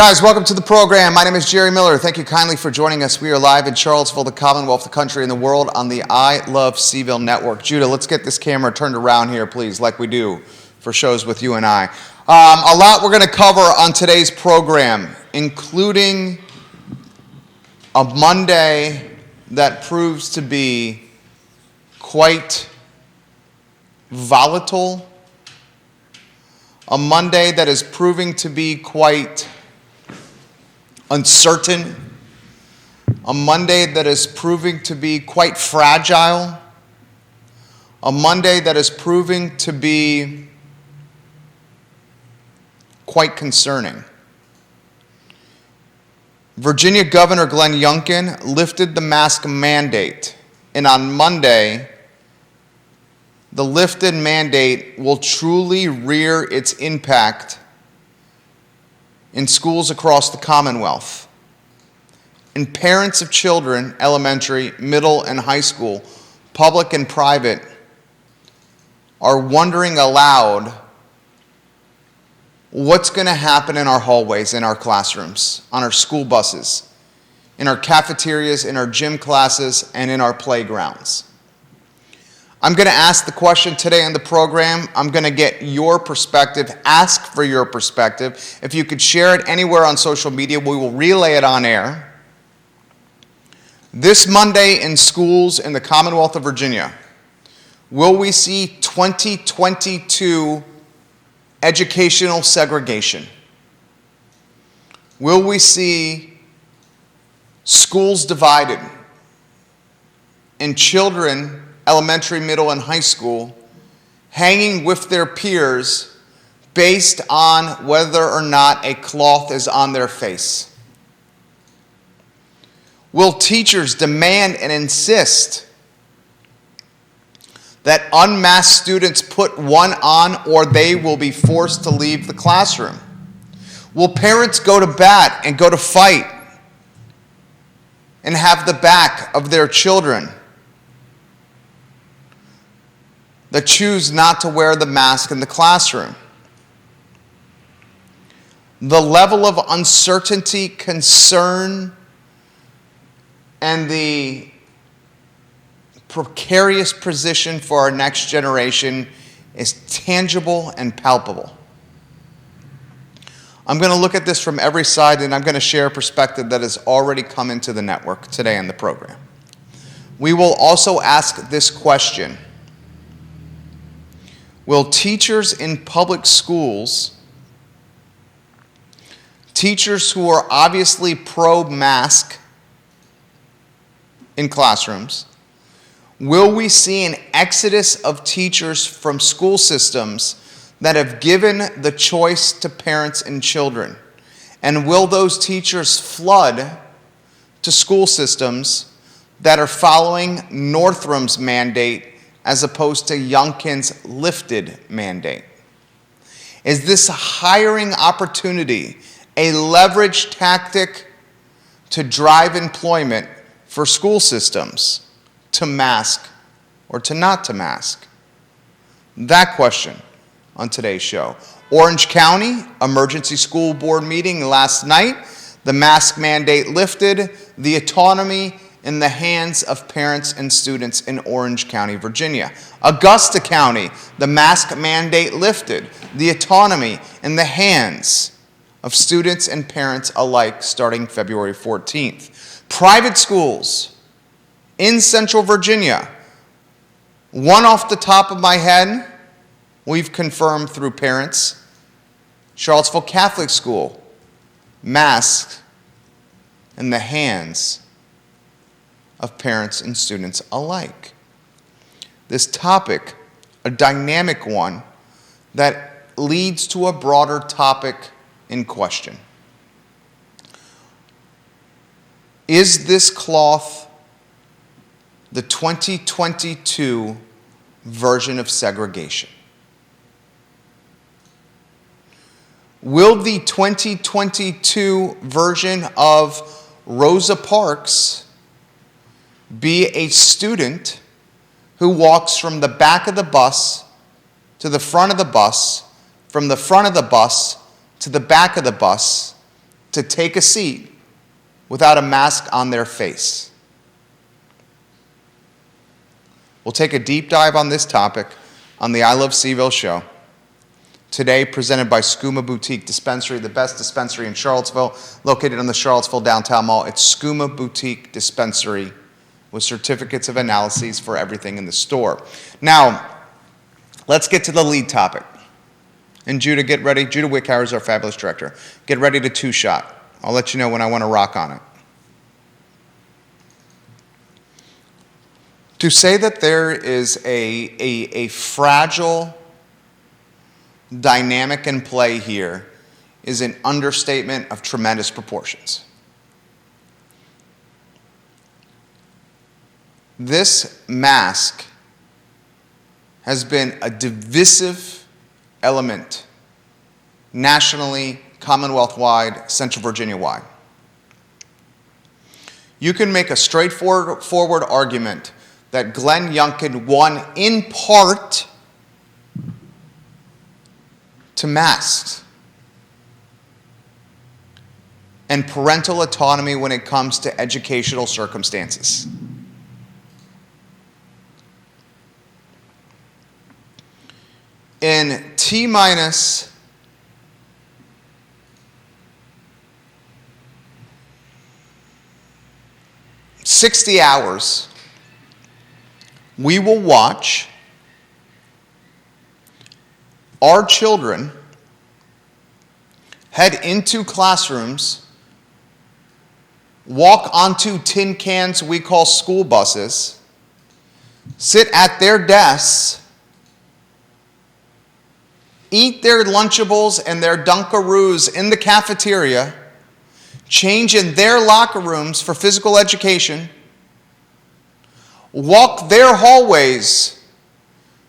Guys, welcome to the program. My name is Jerry Miller. Thank you kindly for joining us. We are live in Charlottesville, the Commonwealth, the country, and the world on the I Love CVille Network. Judah, let's get this camera turned around here, please, like we do for shows with you and I. A lot we're going to cover on today's program, including a Monday that proves to be quite volatile, a Monday that is proving to be quite uncertain, a Monday that is proving to be quite fragile, a Monday that is proving to be quite concerning. Virginia Governor Glenn Youngkin lifted the mask mandate, and on Monday, the lifted mandate will truly rear its impact in schools across the Commonwealth. And parents of children, elementary, middle, and high school, public and private, are wondering aloud what's going to happen in our hallways, in our classrooms, on our school buses, in our cafeterias, in our gym classes, and in our playgrounds. I'm going to ask the question today on the program. I'm going to get your perspective, ask for your perspective. If you could share it anywhere on social media, we will relay it on air. This Monday in schools in the Commonwealth of Virginia, will we see 2022 educational segregation? Will we see schools divided and children, elementary, middle, and high school, hanging with their peers based on whether or not a cloth is on their face? Will teachers demand and insist that unmasked students put one on, or they will be forced to leave the classroom? Will parents go to bat and go to fight and have the back of their children that choose not to wear the mask in the classroom? The level of uncertainty, concern, and the precarious position for our next generation is tangible and palpable. I'm going to look at this from every side, and I'm going to share a perspective that has already come into the network today in the program. We will also ask this question: will teachers in public schools, teachers who are obviously pro-mask in classrooms, will we see an exodus of teachers from school systems that have given the choice to parents and children? And will those teachers flood to school systems that are following Northrum's mandate as opposed to Youngkin's lifted mandate? Is this a hiring opportunity, a leverage tactic to drive employment for school systems to mask or to not to mask? That question on today's show. Orange County, emergency school board meeting last night. The mask mandate lifted, the autonomy in the hands of parents and students in Orange County, Virginia. Augusta County, the mask mandate lifted, the autonomy in the hands of students and parents alike starting February 14th. Private schools in Central Virginia, one off the top of my head, we've confirmed through parents. Charlottesville Catholic School, masks in the hands of parents and students alike. This topic, a dynamic one that leads to a broader topic in question. Is this cloth the 2022 version of segregation? Will the 2022 version of Rosa Parks be a student who walks from the back of the bus to the front of the bus, from the front of the bus to the back of the bus, to take a seat without a mask on their face. We'll take a deep dive on this topic on the I Love CVille Show. Today, presented by Skooma Boutique Dispensary, the best dispensary in Charlottesville, located on the Charlottesville Downtown Mall. It's Skooma Boutique Dispensary with certificates of analyses for everything in the store. Now, let's get to the lead topic. And Judah, get ready. Judah Wickhauer is our fabulous director. Get ready to two-shot. I'll let you know when I want to rock on it. To say that there is a fragile dynamic in play here is an understatement of tremendous proportions. This mask has been a divisive element nationally, Commonwealth-wide, Central Virginia-wide. You can make a straightforward argument that Glenn Youngkin won in part to masks and parental autonomy when it comes to educational circumstances. In T-minus 60 hours, we will watch our children head into classrooms, walk onto tin cans we call school buses, sit at their desks, eat their Lunchables and their Dunkaroos in the cafeteria, change in their locker rooms for physical education, walk their hallways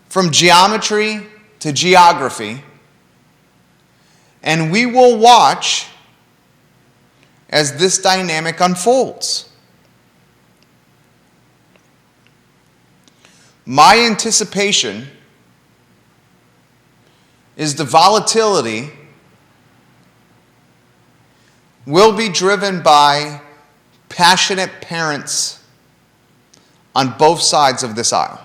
from geometry to geography, and we will watch as this dynamic unfolds. My anticipation is the volatility will be driven by passionate parents on both sides of this aisle.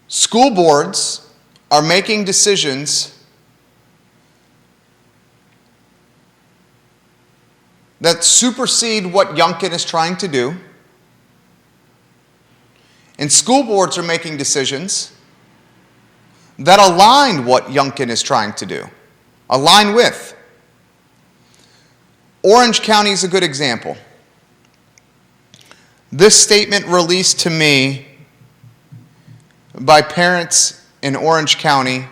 School boards are making decisions that supersede what Youngkin is trying to do. And school boards are making decisions that align what Youngkin is trying to do, align with. Orange County is a good example. This statement released to me by parents in Orange County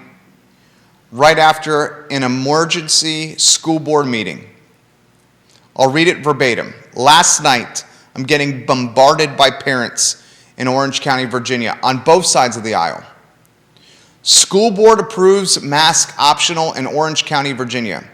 right after an emergency school board meeting. I'll read it verbatim. Last night, I'm getting bombarded by parents in Orange County, Virginia, on both sides of the aisle. School board approves mask optional in Orange County, Virginia.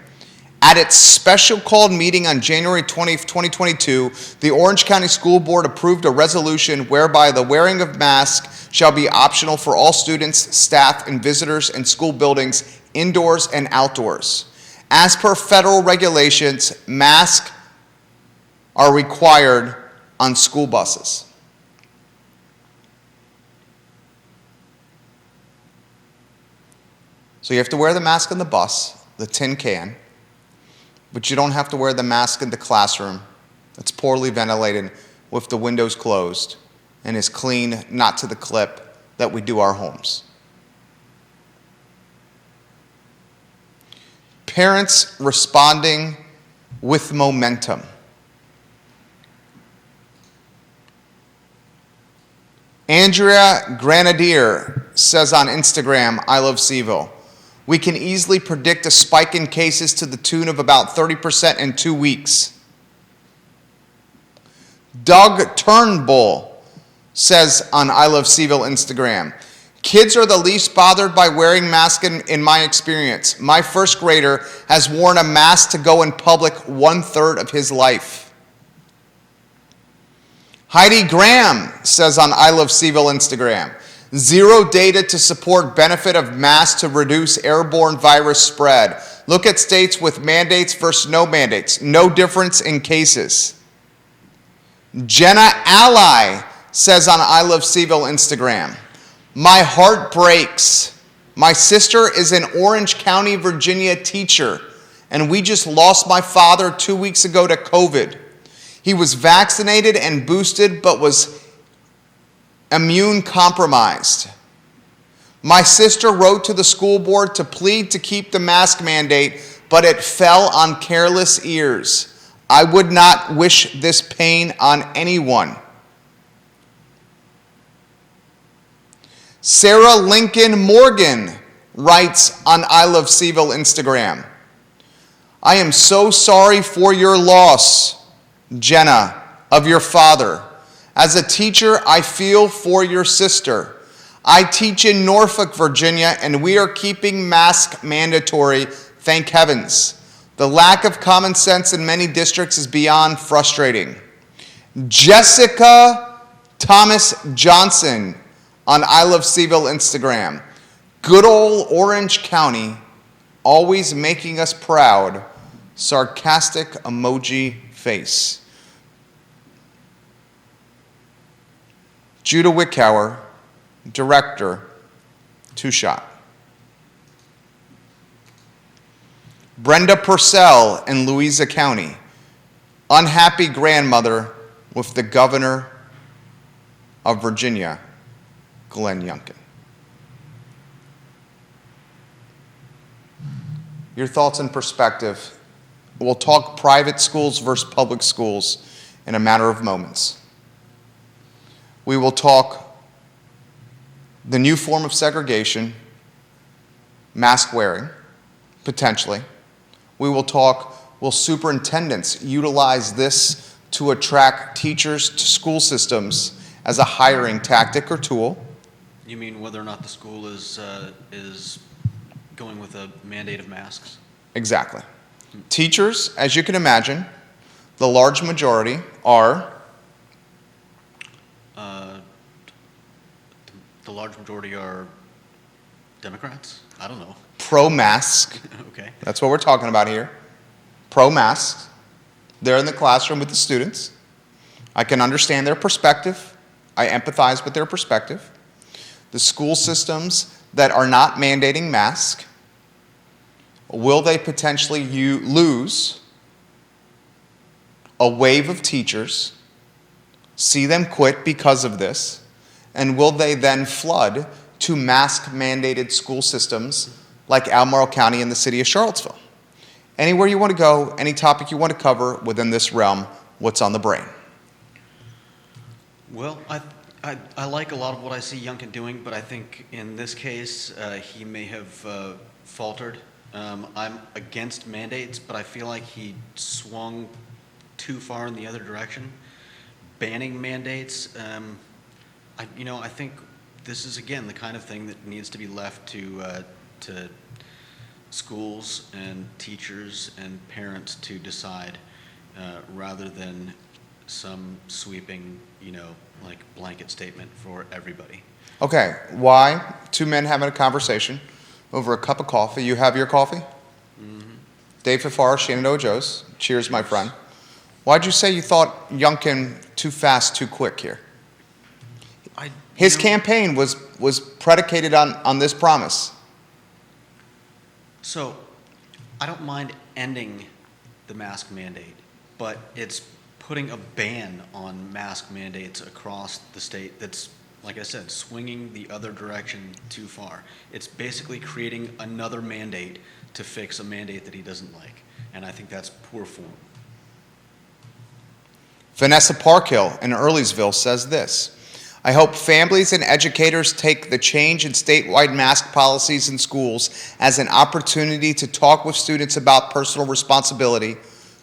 At its special called meeting on January 20th, 2022, the Orange County School Board approved a resolution whereby the wearing of masks shall be optional for all students, staff, and visitors in school buildings, indoors and outdoors. As per federal regulations, masks are required on school buses. So you have to wear the mask on the bus, the tin can, but you don't have to wear the mask in the classroom that's poorly ventilated with the windows closed and is clean, not to the clip that we do our homes. Parents responding with momentum. Andrea Grenadier says on Instagram, I Love CVille, we can easily predict a spike in cases to the tune of about 30% in 2 weeks. Doug Turnbull says on I Love CVille Instagram, kids are the least bothered by wearing masks in my experience. My first grader has worn a mask to go in public 1/3 of his life. Heidi Graham says on I Love CVille Instagram, Zero data to support benefit of masks to reduce airborne virus spread. Look at states with mandates versus no mandates. No difference in cases. Jenna Ally says on I Love CVille Instagram, my heart breaks. My sister is an Orange County, Virginia teacher, and we just lost my father 2 weeks ago to COVID. He was vaccinated and boosted, but was immune compromised. My sister wrote to the school board to plead to keep the mask mandate, but it fell on careless ears. I would not wish this pain on anyone. Sarah Lincoln Morgan writes on I Love CVille Instagram, I am so sorry for your loss, Jenna, of your father. As a teacher, I feel for your sister. I teach in Norfolk, Virginia, and we are keeping masks mandatory, thank heavens. The lack of common sense in many districts is beyond frustrating. Jessica Thomas Johnson on I Love CVille Instagram. Good old Orange County, always making us proud. Sarcastic emoji face. Judah Wickower, director, 2-shot. Brenda Purcell in Louisa County, unhappy grandmother with the governor of Virginia, Glenn Youngkin. Your thoughts and perspective. We'll talk private schools versus public schools in a matter of moments. We will talk the new form of segregation, mask wearing, potentially. We will talk, will superintendents utilize this to attract teachers to school systems as a hiring tactic or tool? You mean whether or not the school is going with a mandate of masks? Exactly. Teachers, as you can imagine, the large majority are? The large majority are Democrats? I don't know. Pro-mask. Okay. That's what we're talking about here. Pro-mask. They're in the classroom with the students. I can understand their perspective. I empathize with their perspective. The school systems that are not mandating masks, will they potentially lose a wave of teachers, see them quit because of this, and will they then flood to mask-mandated school systems like Albemarle County and the city of Charlottesville? Anywhere you want to go, any topic you want to cover within this realm, what's on the brain? Well, I like a lot of what I see Youngkin doing, but I think in this case he may have faltered. I'm against mandates, but I feel like he swung too far in the other direction. Banning mandates, I think this is, again, the kind of thing that needs to be left to schools and teachers and parents to decide, rather than some sweeping, like blanket statement for everybody. Okay, why? Two men having a conversation over a cup of coffee. You have your coffee? Mm-hmm. Dave Fafar, Shenandoah Joe's. Cheers, my friend. Why'd you say you thought Youngkin too fast, too quick here? His campaign was predicated on this promise. So, I don't mind ending the mask mandate, but it's putting a ban on mask mandates across the state that's, like I said, swinging the other direction too far. It's basically creating another mandate to fix a mandate that he doesn't like, and I think that's poor form. Vanessa Parkhill in Earlysville says this: I hope families and educators take the change in statewide mask policies in schools as an opportunity to talk with students about personal responsibility,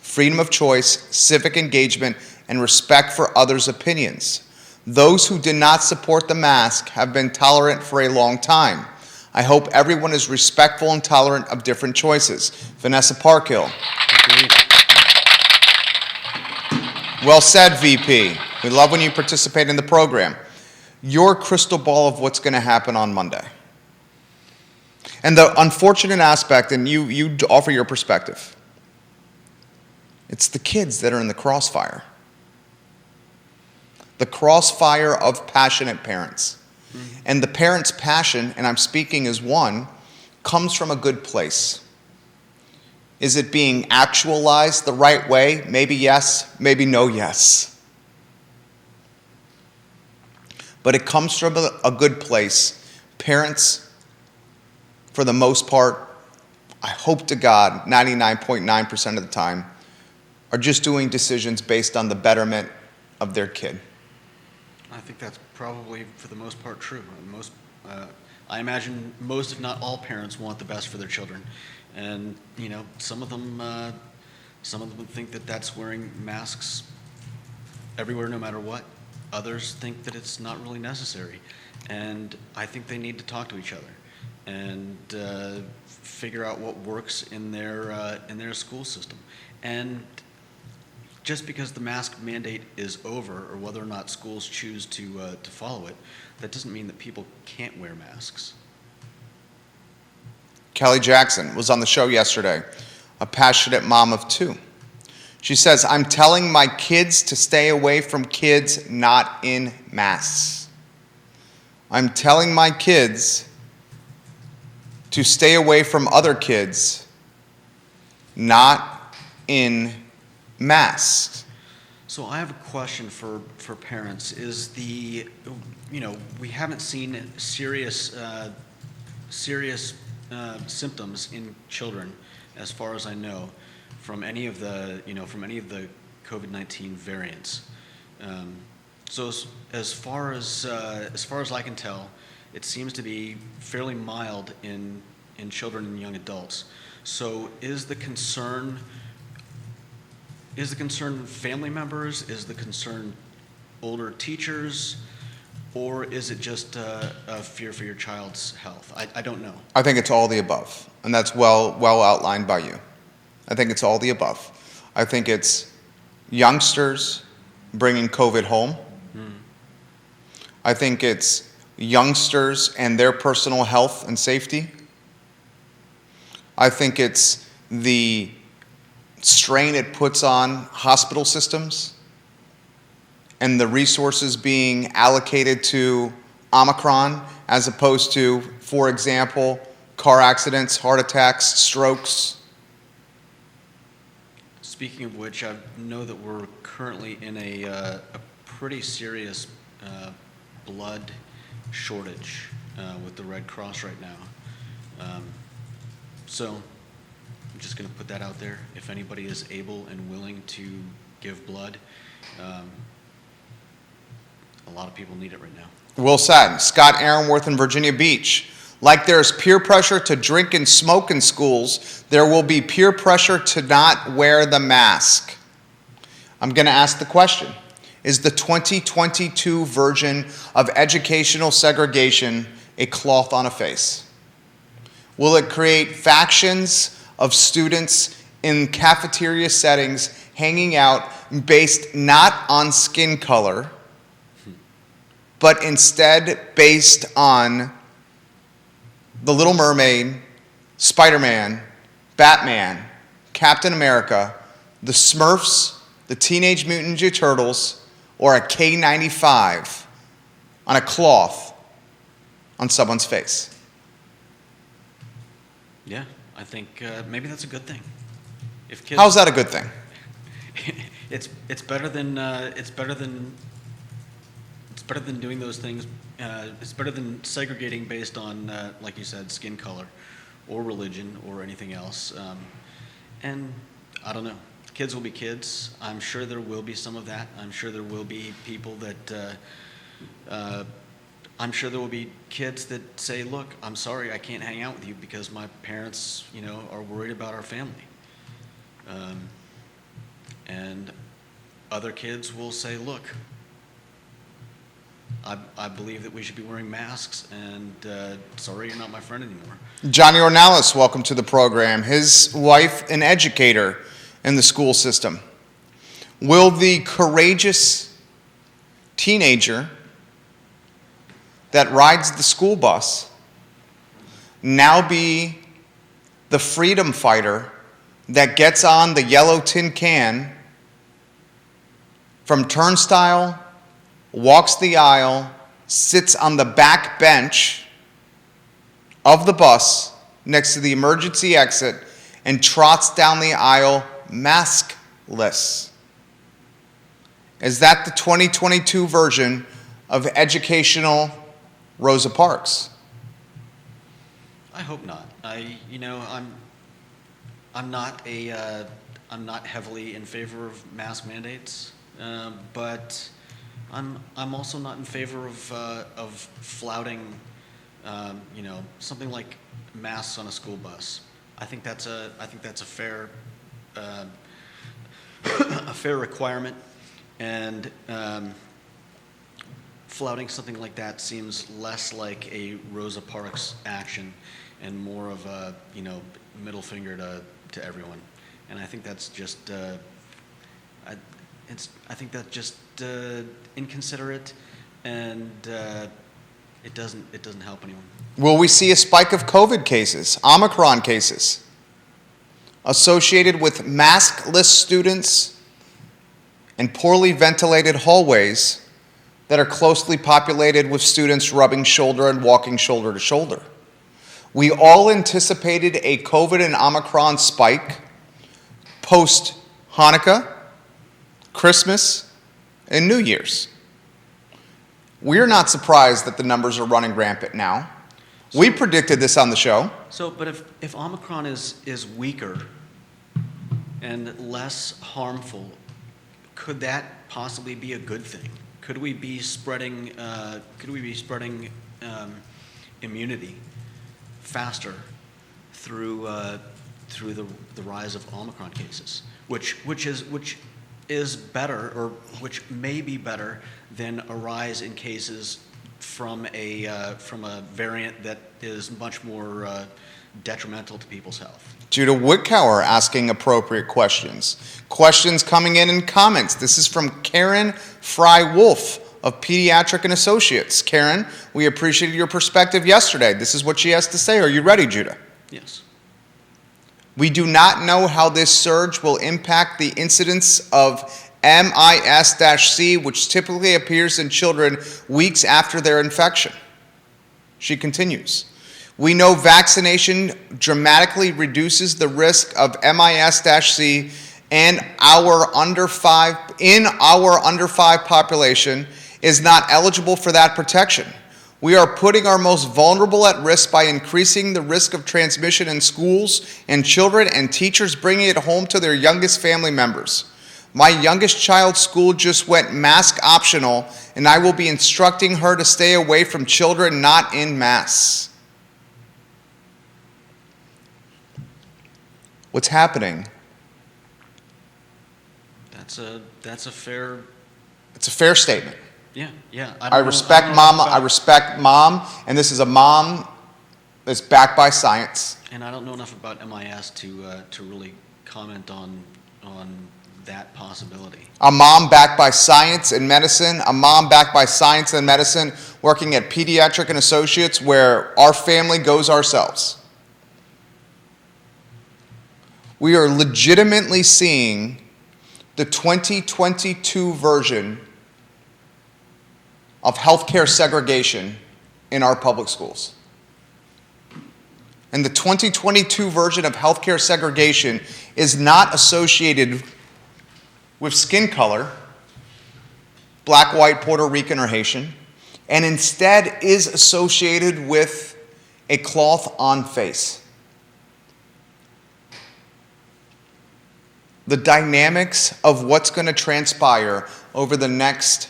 freedom of choice, civic engagement, and respect for others' opinions. Those who did not support the mask have been tolerant for a long time. I hope everyone is respectful and tolerant of different choices. Vanessa Parkhill. Agreed. Well said, VP. We love when you participate in the program. your crystal ball of what's going to happen on Monday. And the unfortunate aspect, and you offer your perspective, it's the kids that are in the crossfire. The crossfire of passionate parents. Mm-hmm. And the parents' passion, and I'm speaking as one, comes from a good place. Is it being actualized the right way? Maybe yes, maybe no yes. But it comes from a good place. Parents, for the most part, I hope to God, 99.9% of the time, are just doing decisions based on the betterment of their kid. I think that's probably, for the most part, true. I imagine most, if not all, parents want the best for their children, and some of them would think that that's wearing masks everywhere, no matter what. Others think that it's not really necessary, and I think they need to talk to each other and figure out what works in their school system. And just because the mask mandate is over, or whether or not schools choose to follow it, that doesn't mean that people can't wear masks. Kelly Jackson was on the show yesterday, a passionate mom of two. She says, I'm telling my kids to stay away from kids not in masks. I'm telling my kids to stay away from other kids not in masks. So I have a question for parents. Is we haven't seen serious symptoms in children, as far as I know, from any of the COVID-19 variants. So as far as I can tell, it seems to be fairly mild in children and young adults. So is the concern family members? Is the concern older teachers? Or is it just a fear for your child's health? I don't know. I think it's all the above, and that's well outlined by you. I think it's all the above. I think it's youngsters bringing COVID home. I think it's youngsters and their personal health and safety. I think it's the strain it puts on hospital systems and the resources being allocated to Omicron as opposed to, for example, car accidents, heart attacks, strokes. Speaking of which, I know that we're currently in a pretty serious blood shortage with the Red Cross right now. So I'm just going to put that out there. If anybody is able and willing to give blood, a lot of people need it right now. Will Satin, Scott Aaronworth in Virginia Beach. Like there's peer pressure to drink and smoke in schools, there will be peer pressure to not wear the mask. I'm going to ask the question. Is the 2022 version of educational segregation a cloth on a face? Will it create factions of students in cafeteria settings hanging out based not on skin color, but instead based on The Little Mermaid, Spider-Man, Batman, Captain America, the Smurfs, the Teenage Mutant Ninja Turtles, or a K95 on a cloth on someone's face? Yeah, I think maybe that's a good thing. If kids, how's that a good thing? It's better than doing those things. It's better than segregating based on, like you said, skin color, or religion, or anything else. And I don't know. Kids will be kids. I'm sure there will be some of that. I'm sure there will be people that. I'm sure there will be kids that say, "Look, I'm sorry, I can't hang out with you because my parents, are worried about our family." And other kids will say, "Look, I believe that we should be wearing masks, and sorry, you're not my friend anymore." Johnny Ornalis, welcome to the program. His wife, an educator in the school system. Will the courageous teenager that rides the school bus now be the freedom fighter that gets on the yellow tin can from turnstile, walks the aisle, sits on the back bench of the bus next to the emergency exit, and trots down the aisle maskless? Is that the 2022 version of educational Rosa Parks? I hope not. I'm not heavily in favor of mask mandates, but I'm also not in favor of flouting, something like masks on a school bus. I think that's a fair a fair requirement, and flouting something like that seems less like a Rosa Parks action and more of a middle finger to everyone. And I think that's just I think that's just inconsiderate, and it doesn't help anyone. Will we see a spike of COVID cases, Omicron cases, associated with maskless students and poorly ventilated hallways that are closely populated with students rubbing shoulder and walking shoulder to shoulder? We all anticipated a COVID and Omicron spike post Hanukkah, Christmas, and New Year's. We're not surprised that the numbers are running rampant now. We predicted this on the show. But if Omicron is weaker and less harmful, could that possibly be a good thing? Could we be spreading immunity faster through the rise of Omicron cases, which is better, or which may be better than a rise in cases from a variant that is much more detrimental to people's health? Judah Wickower asking appropriate questions. Questions coming in comments. This is from Karen Fry-Wolf of Pediatric and Associates. Karen, we appreciated your perspective yesterday. This is what she has to say. Are you ready, Judah? Yes. We do not know how this surge will impact the incidence of MIS-C, which typically appears in children weeks after their infection. She continues. We know vaccination dramatically reduces the risk of MIS-C and our under 5 population is not eligible for that protection. We are putting our most vulnerable at risk by increasing the risk of transmission in schools and children and teachers bringing it home to their youngest family members. My youngest child's school just went mask optional, and I will be instructing her to stay away from children not in mass. What's happening? That's a fair. It's a fair statement. Yeah. I respect mom, and this is a mom that's backed by science. And I don't know enough about MIS to really comment on that possibility. A mom backed by science and medicine, working at Pediatric and Associates, where our family goes ourselves. We are legitimately seeing the 2022 version of healthcare segregation in our public schools. And the 2022 version of healthcare segregation is not associated with skin color, black, white, Puerto Rican, or Haitian, and instead is associated with a cloth on face. The dynamics of what's going to transpire over the next,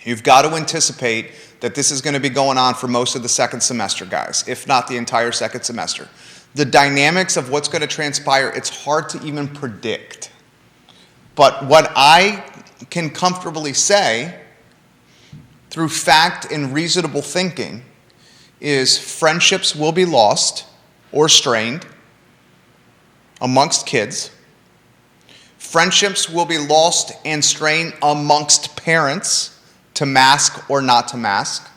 you've got to anticipate that this is going to be going on for most of the second semester, guys, if not the entire second semester. The dynamics of what's going to transpire, it's hard to even predict. But what I can comfortably say, through fact and reasonable thinking, is friendships will be lost or strained amongst kids. Friendships will be lost and strained amongst parents to mask or not to mask.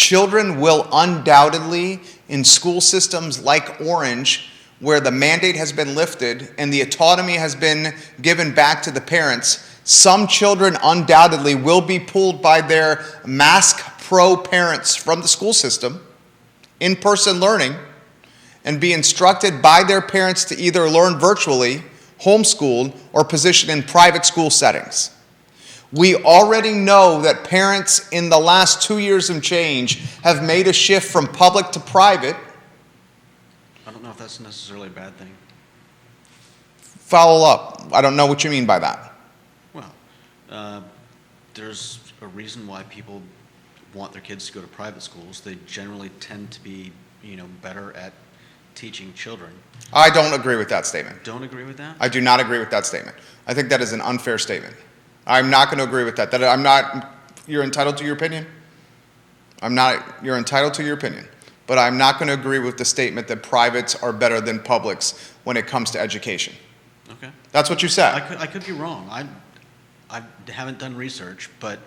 children will undoubtedly, in school systems like Orange, where the mandate has been lifted and the autonomy has been given back to the parents, some children undoubtedly will be pulled by their mask pro parents from the school system, in-person learning, and be instructed by their parents to either learn virtually, homeschooled, or positioned in private school settings. We already know that parents in the last 2 years and change have made a shift from public to private. I don't know if that's necessarily a bad thing. Follow up. I don't know what you mean by that. Well, there's a reason why people want their kids to go to private schools. They generally tend to be, better at teaching children. I don't agree with that statement. Don't agree with that? I do not agree with that statement. I think that is an unfair statement. I'm not going to agree with that. You're entitled to your opinion. You're entitled to your opinion. But I'm not going to agree with the statement that privates are better than publics when it comes to education. Okay. That's what you said. I could be wrong. I haven't done research, but...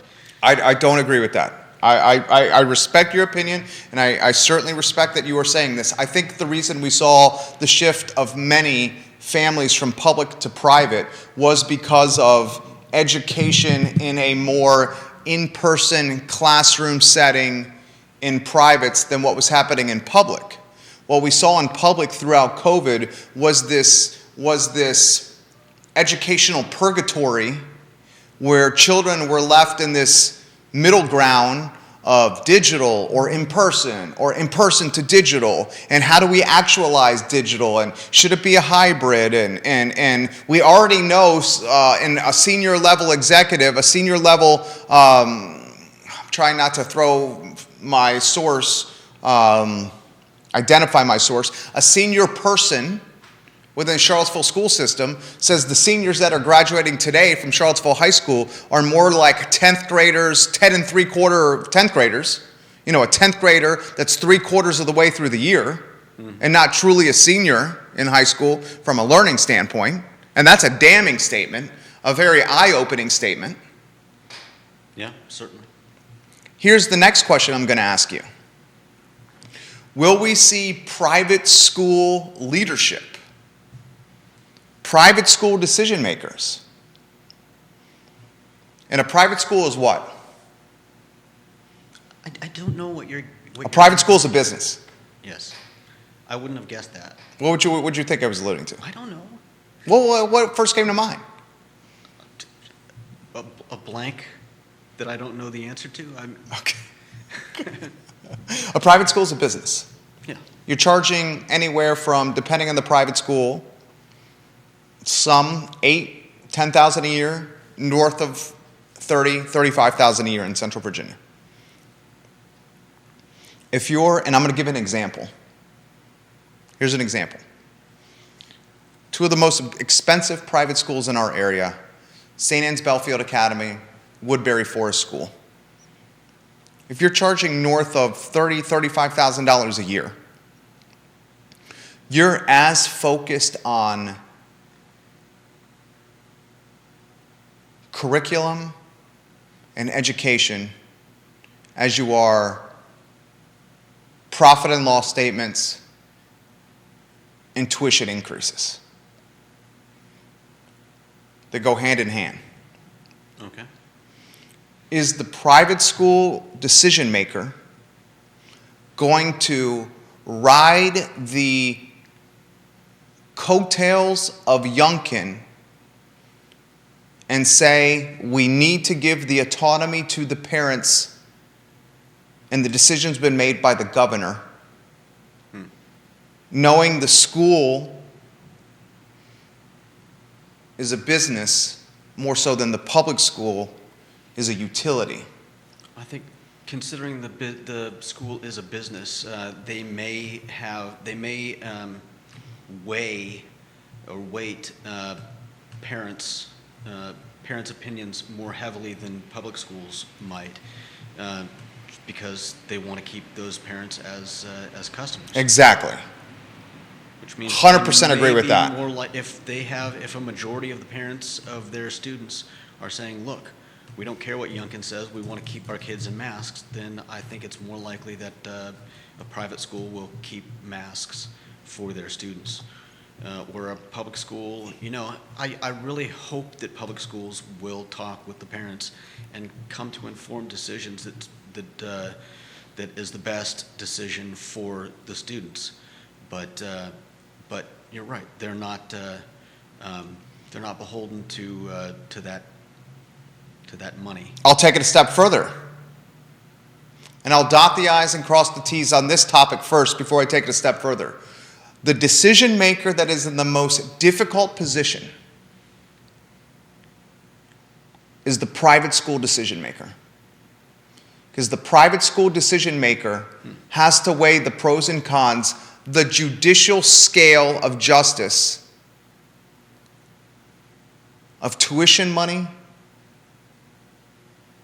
I don't agree with that. I respect your opinion, and I certainly respect that you are saying this. I think the reason we saw the shift of many families from public to private was because of education in a more in-person classroom setting in privates than what was happening in public. What we saw in public throughout COVID was this educational purgatory where children were left in this middle ground of digital or in person to digital, and how do we actualize digital, and should it be a hybrid, and we already know in a senior level executive, I'm trying not to throw my source, identify my source, a senior person within the Charlottesville school system says the seniors that are graduating today from Charlottesville High School are more like 10th graders, 10 3/4 10th graders. A 10th grader that's 3/4 of the way through the year and not truly a senior in high school from a learning standpoint. And that's a damning statement, a very eye-opening statement. Yeah, certainly. Here's the next question I'm going to ask you. Will we see private school leadership? Private school decision makers. And a private school is what? I don't know what you're... A private school is a business. Yes. I wouldn't have guessed that. What would you think I was alluding to? I don't know. Well, what first came to mind? A blank that I don't know the answer to? Okay. A private school is a business. Yeah. You're charging anywhere from, depending on the private school, some $8,000-10,000 a year, north of $30,000-35,000 a year in Central Virginia. And I'm going to give an example. Here's an example. Two of the most expensive private schools in our area, St. Anne's Belfield Academy, Woodbury Forest School. If you're charging north of $30,000-35,000 a year, you're as focused on curriculum and education as you are profit and loss statements and tuition increases. They go hand in hand. Okay. Is the private school decision maker going to ride the coattails of Youngkin and say we need to give the autonomy to the parents and the decision's been made by the governor, knowing the school is a business more so than the public school is a utility? I think considering the school is a business, they may weigh or weight parents' opinions more heavily than public schools might, because they want to keep those parents as customers. Exactly. Which means 100% agree with that. More like if a majority of the parents of their students are saying, look, we don't care what Youngkin says, we want to keep our kids in masks, then I think it's more likely that a private school will keep masks for their students. Where a public school, I really hope that public schools will talk with the parents and come to informed decisions that is the best decision for the students. But you're right, they're not beholden to that money. I'll take it a step further. And I'll dot the I's and cross the T's on this topic first before I take it a step further. The decision maker that is in the most difficult position is the private school decision maker. Because the private school decision maker has to weigh the pros and cons, the judicial scale of justice, of tuition money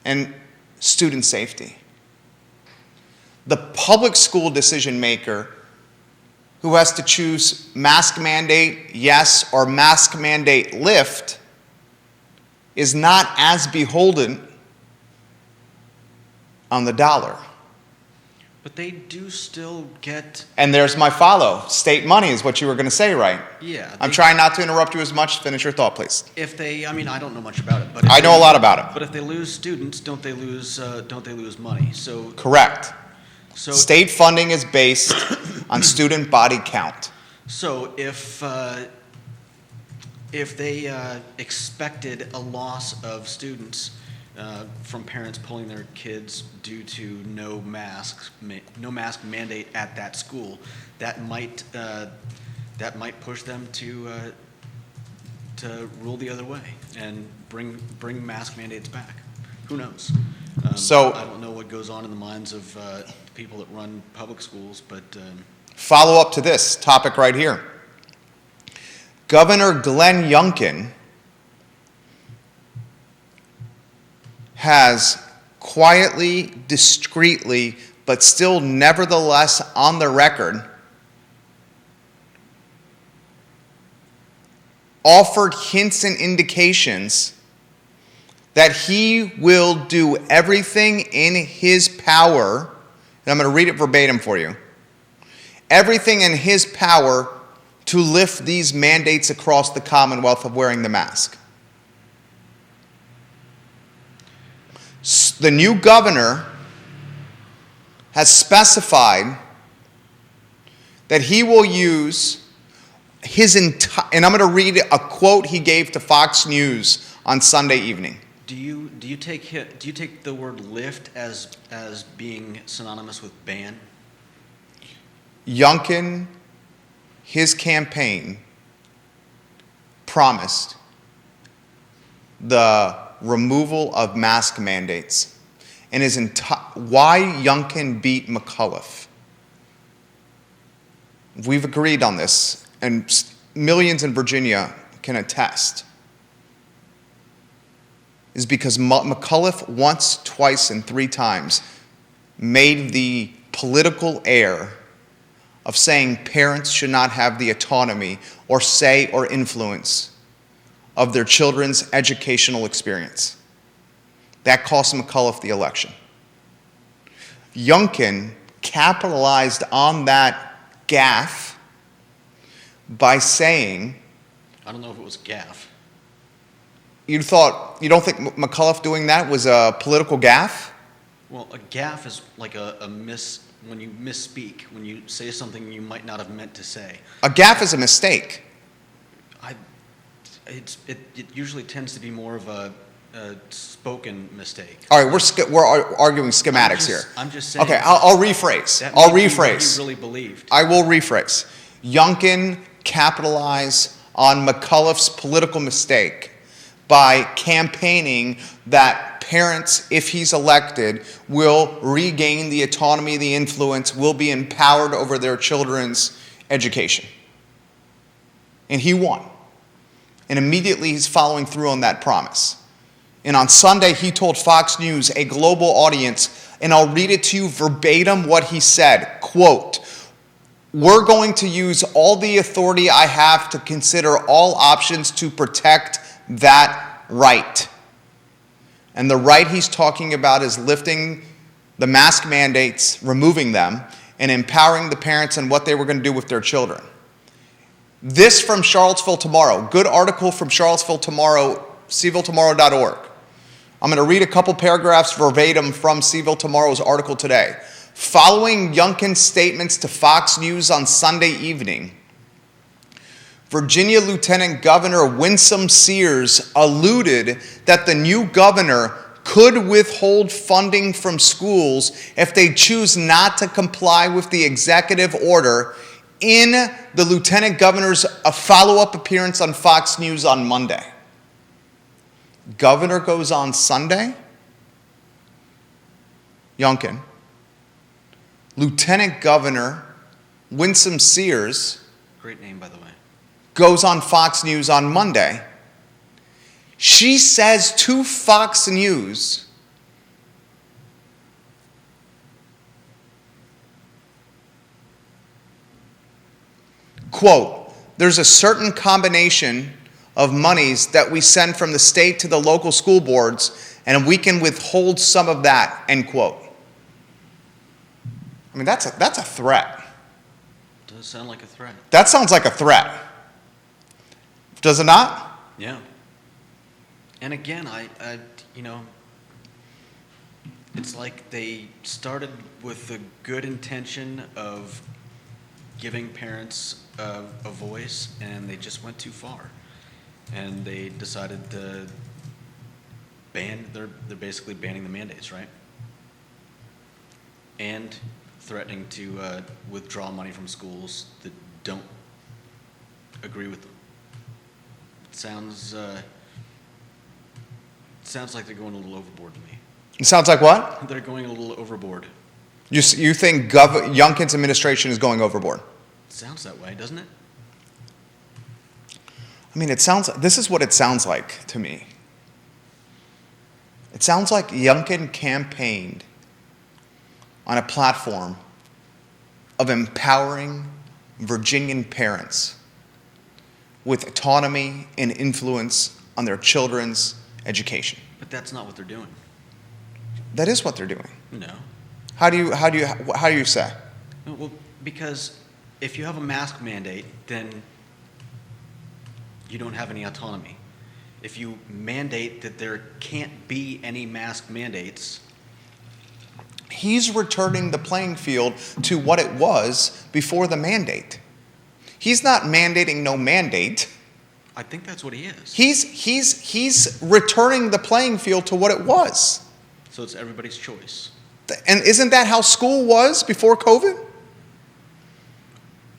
and student safety. The public school decision maker who has to choose mask mandate yes or mask mandate lift is not as beholden on the dollar. But they do still get... And there's my follow. State money is what you were going to say, right? Yeah. I'm trying not to interrupt you as much. Finish your thought, please. If they, I don't know much about it, but I know a lot about it. But if they lose students, don't they lose money? So correct. So state funding is based on student body count. So if they expected a loss of students from parents pulling their kids due to no mask mandate at that school, that might push them to rule the other way and bring mask mandates back. Who knows? So I don't know what goes on in the minds of people that run public schools, but follow up to this topic right here. Governor Glenn Youngkin has quietly, discreetly, but still nevertheless on the record offered hints and indications that he will do everything in his power, and I'm going to read it verbatim for you, everything in his power to lift these mandates across the Commonwealth of wearing the mask. The new governor has specified that he will use his entire, and I'm going to read a quote he gave to Fox News on Sunday evening. Do you take the word lift as being synonymous with ban? Youngkin, his campaign, promised the removal of mask mandates. And why Youngkin beat McAuliffe, we've agreed on this, and millions in Virginia can attest, is because McAuliffe once, twice, and three times made the political error of saying parents should not have the autonomy or say or influence of their children's educational experience. That cost McAuliffe the election. Youngkin capitalized on that gaffe by saying... I don't know if it was gaffe. You don't think McAuliffe doing that was a political gaffe? Well, a gaffe is like when you misspeak, when you say something you might not have meant to say. A gaffe is a mistake. It usually tends to be more of a spoken mistake. All right, we're arguing schematics here. I'm just saying. Okay, I'll rephrase. That I'll may be rephrase. what you really believed. I will rephrase. Youngkin capitalized on McAuliffe's political mistake by campaigning that parents, if he's elected, will regain the autonomy, the influence, will be empowered over their children's education. And he won. And immediately he's following through on that promise. And on Sunday, he told Fox News, a global audience, and I'll read it to you verbatim what he said, quote, "We're going to use all the authority I have to consider all options to protect that right. And the right he's talking about is lifting the mask mandates, removing them, and empowering the parents and what they were going to do with their children. This from Charlottesville Tomorrow. Good article from Charlottesville Tomorrow, CVilleTomorrow.org. I'm going to read a couple paragraphs verbatim from CVille Tomorrow's article today. Following Youngkin's statements to Fox News on Sunday evening, Virginia Lieutenant Governor Winsome Sears alluded that the new governor could withhold funding from schools if they choose not to comply with the executive order in the lieutenant governor's follow-up appearance on Fox News on Monday. Governor goes on Sunday. Youngkin. Lieutenant Governor Winsome Sears, great name, by the way, goes on Fox News on Monday. She says to Fox News, quote, "There's a certain combination of monies that we send from the state to the local school boards, and we can withhold some of that," end quote. I mean, that's a threat. Does sound like a threat. That sounds like a threat. Does it not? Yeah. And again, it's like they started with the good intention of giving parents a voice, and they just went too far. And they decided to they're basically banning the mandates, right? And threatening to withdraw money from schools that don't agree with them. It sounds like they're going a little overboard to me. It sounds like what? They're going a little overboard. You think Youngkin's administration is going overboard? Sounds that way, doesn't it? I mean, this is what it sounds like to me. It sounds like Youngkin campaigned on a platform of empowering Virginian parents with autonomy and influence on their children's education. But that's not what they're doing. That is what they're doing. No. How do you say? Well, because if you have a mask mandate, then you don't have any autonomy. If you mandate that there can't be any mask mandates, he's returning the playing field to what it was before the mandate. He's not mandating no mandate. I think that's what he is. He's returning the playing field to what it was. So it's everybody's choice. And isn't that how school was before COVID?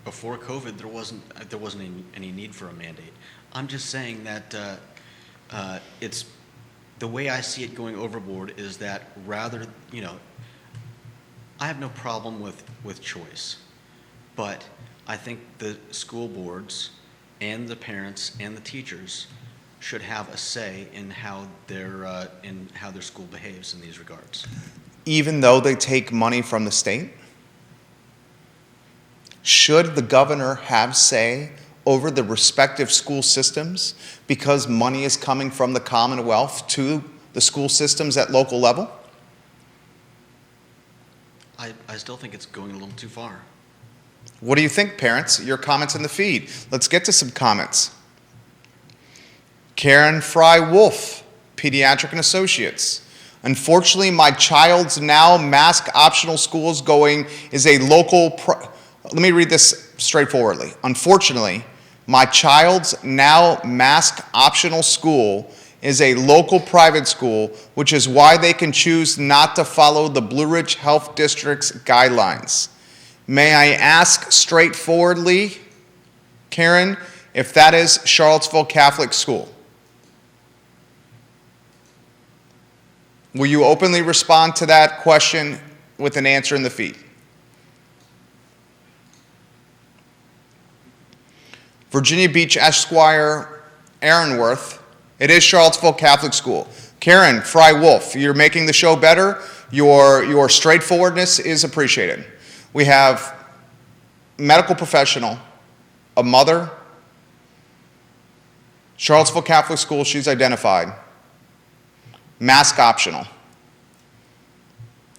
Before COVID, there wasn't any need for a mandate. I'm just saying that it's the way I see it going overboard is that rather, I have no problem with choice, but I think the school boards and the parents and the teachers should have a say in how their school behaves in these regards. Even though they take money from the state? Should the governor have say over the respective school systems because money is coming from the Commonwealth to the school systems at local level? I still think it's going a little too far. What do you think, parents? Your comments in the feed. Let's get to some comments. Karen Fry-Wolf, Pediatric and Associates. Unfortunately, my child's now mask optional school is a local... Let me read this straightforwardly. Unfortunately, my child's now mask optional school is a local private school, which is why they can choose not to follow the Blue Ridge Health District's guidelines. May I ask straightforwardly, Karen, if that is Charlottesville Catholic School? Will you openly respond to that question with an answer in the feed? Virginia Beach Esquire Aaronworth, it is Charlottesville Catholic School. Karen Fry-Wolf, you're making the show better. Your straightforwardness is appreciated. We have medical professional, a mother, Charlottesville Catholic School, she's identified. mask optional.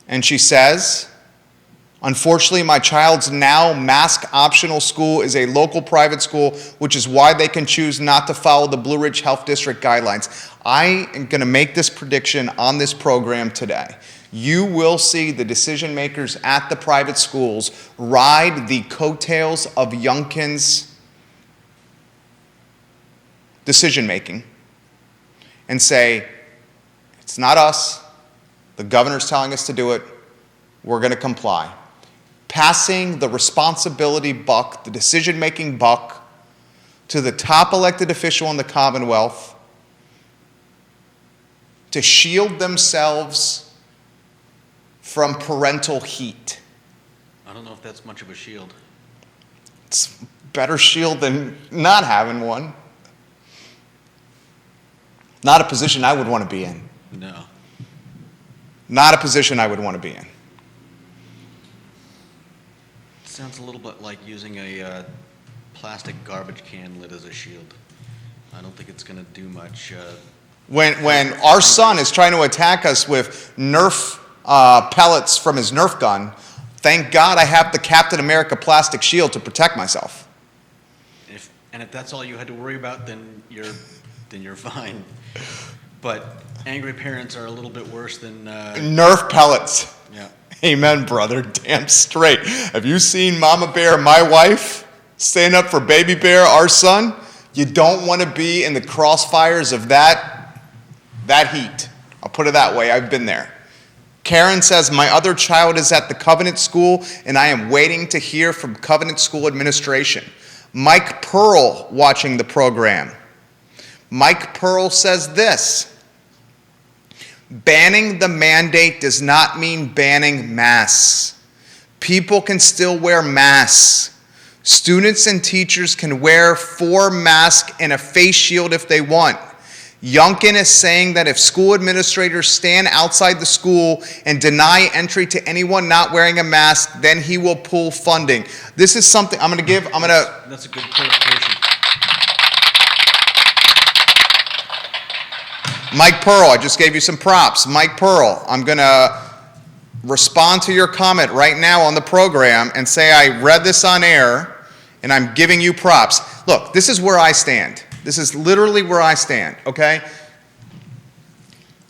And she says, unfortunately, my child's now mask optional school is a local private school, which is why they can choose not to follow the Blue Ridge Health District guidelines. I am going to make this prediction on this program today. You will see the decision makers at the private schools ride the coattails of Youngkin's decision making and say, it's not us, the governor's telling us to do it, we're going to comply. Passing the responsibility buck, the decision making buck, to the top elected official in the Commonwealth to shield themselves from parental heat. I don't know if that's much of a shield. It's a better shield than not having one. Not a position I would want to be in. No. Not a position I would want to be in. Sounds a little bit like using a plastic garbage can lid as a shield. I don't think it's going to do much. When our son is trying to attack us with Nerf pellets from his Nerf gun, thank God I have the Captain America plastic shield to protect myself. If that's all you had to worry about, then you're fine. But angry parents are a little bit worse than Nerf pellets. Yeah. Amen, brother. Damn straight. Have you seen Mama Bear, my wife, stand up for Baby Bear, our son? You don't want to be in the crossfires of that heat. I'll put it that way. I've been there. Karen says, my other child is at the Covenant School, and I am waiting to hear from Covenant School administration. Mike Pearl watching the program. Mike Pearl says this: banning the mandate does not mean banning masks. People can still wear masks. Students and teachers can wear 4 masks and a face shield if they want. Youngkin is saying that if school administrators stand outside the school and deny entry to anyone not wearing a mask, then he will pull funding. This is something I'm going to give. That's a good clarification. Mike Pearl, I just gave you some props. Mike Pearl, I'm going to respond to your comment right now on the program and say I read this on air and I'm giving you props. Look, this is where I stand. This is literally where I stand, okay?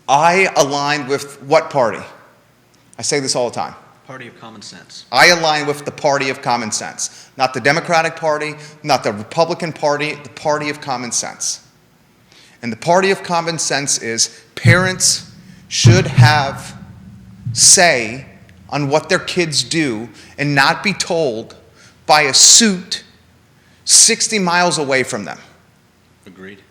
I align with what party? I say this all the time. Party of common sense. I align with the party of common sense. Not the Democratic Party, not the Republican Party, the party of common sense. And the party of common sense is parents should have say on what their kids do and not be told by a suit 60 miles away from them. Agreed.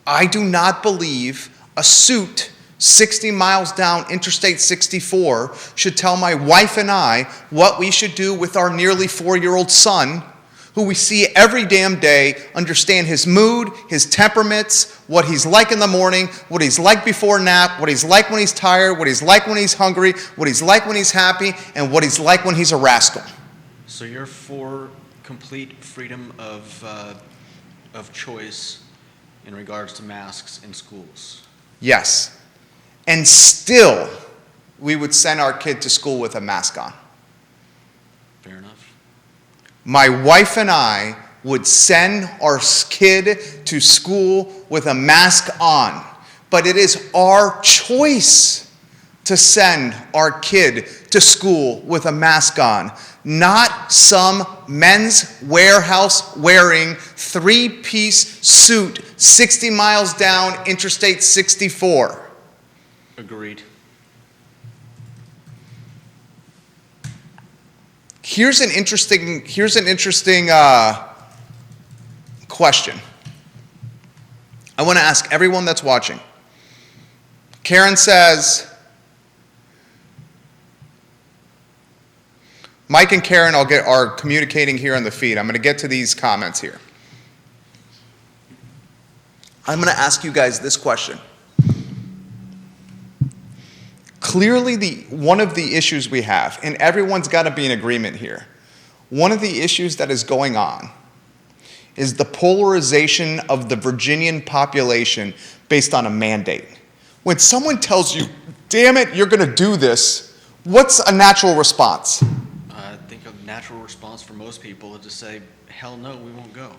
I do not believe a suit 60 miles down Interstate 64 should tell my wife and I what we should do with our nearly 4-year-old son, who we see every damn day, understand his mood, his temperaments, what he's like in the morning, what he's like before nap, what he's like when he's tired, what he's like when he's hungry, what he's like when he's happy, and what he's like when he's a rascal. So you're for complete freedom of choice in regards to masks in schools? Yes. And still, we would send our kid to school with a mask on. Fair enough. My wife and I would send our kid to school with a mask on. But it is our choice to send our kid to school with a mask on, not some Men's Warehouse wearing 3-piece suit 60 miles down Interstate 64. Agreed. Here's an interesting question. I want to ask everyone that's watching. Karen says, Mike and Karen are communicating here on the feed. I'm going to get to these comments here. I'm going to ask you guys this question. Clearly, one of the issues we have, and everyone's got to be in agreement here, one of the issues that is going on is the polarization of the Virginian population based on a mandate. When someone tells you, damn it, you're going to do this, what's a natural response? I think a natural response for most people is to say, hell no, we won't go.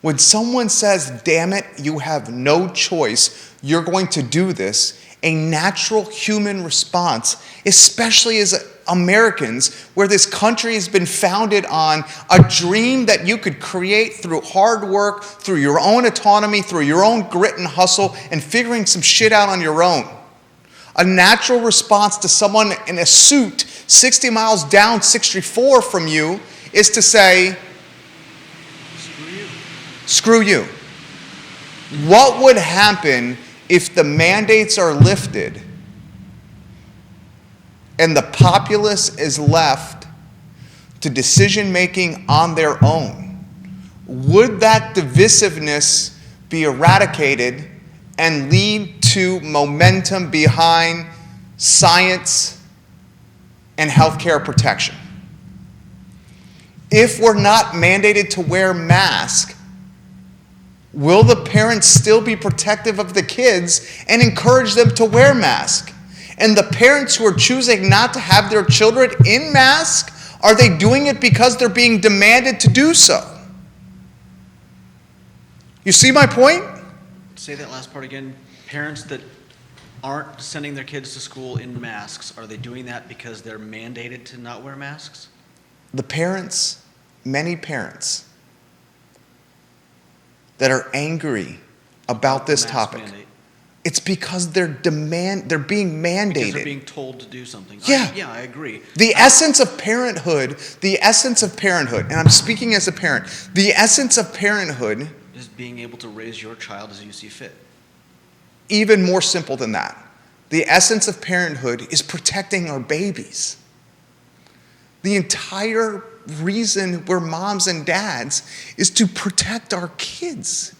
When someone says, damn it, you have no choice, you're going to do this, a natural human response, especially as Americans, where this country has been founded on a dream that you could create through hard work, through your own autonomy, through your own grit and hustle, and figuring some shit out on your own. A natural response to someone in a suit 60 miles down 64 from you is to say, screw you. What would happen if the mandates are lifted and the populace is left to decision making on their own? Would that divisiveness be eradicated and lead to momentum behind science and healthcare protection? If we're not mandated to wear masks, will the parents still be protective of the kids and encourage them to wear masks? And the parents who are choosing not to have their children in masks, are they doing it because they're being demanded to do so? You see my point? Say that last part again. Parents that aren't sending their kids to school in masks, are they doing that because they're mandated to not wear masks? The parents, many parents, that are angry about this topic. Mandate. It's because they're being mandated. Because they're being told to do something. Yeah. I agree. The essence of parenthood, and I'm speaking as a parent, the essence of parenthood Is being able to raise your child as you see fit. Even more simple than that. The essence of parenthood is protecting our babies. The entire reason we're moms and dads is to protect our kids.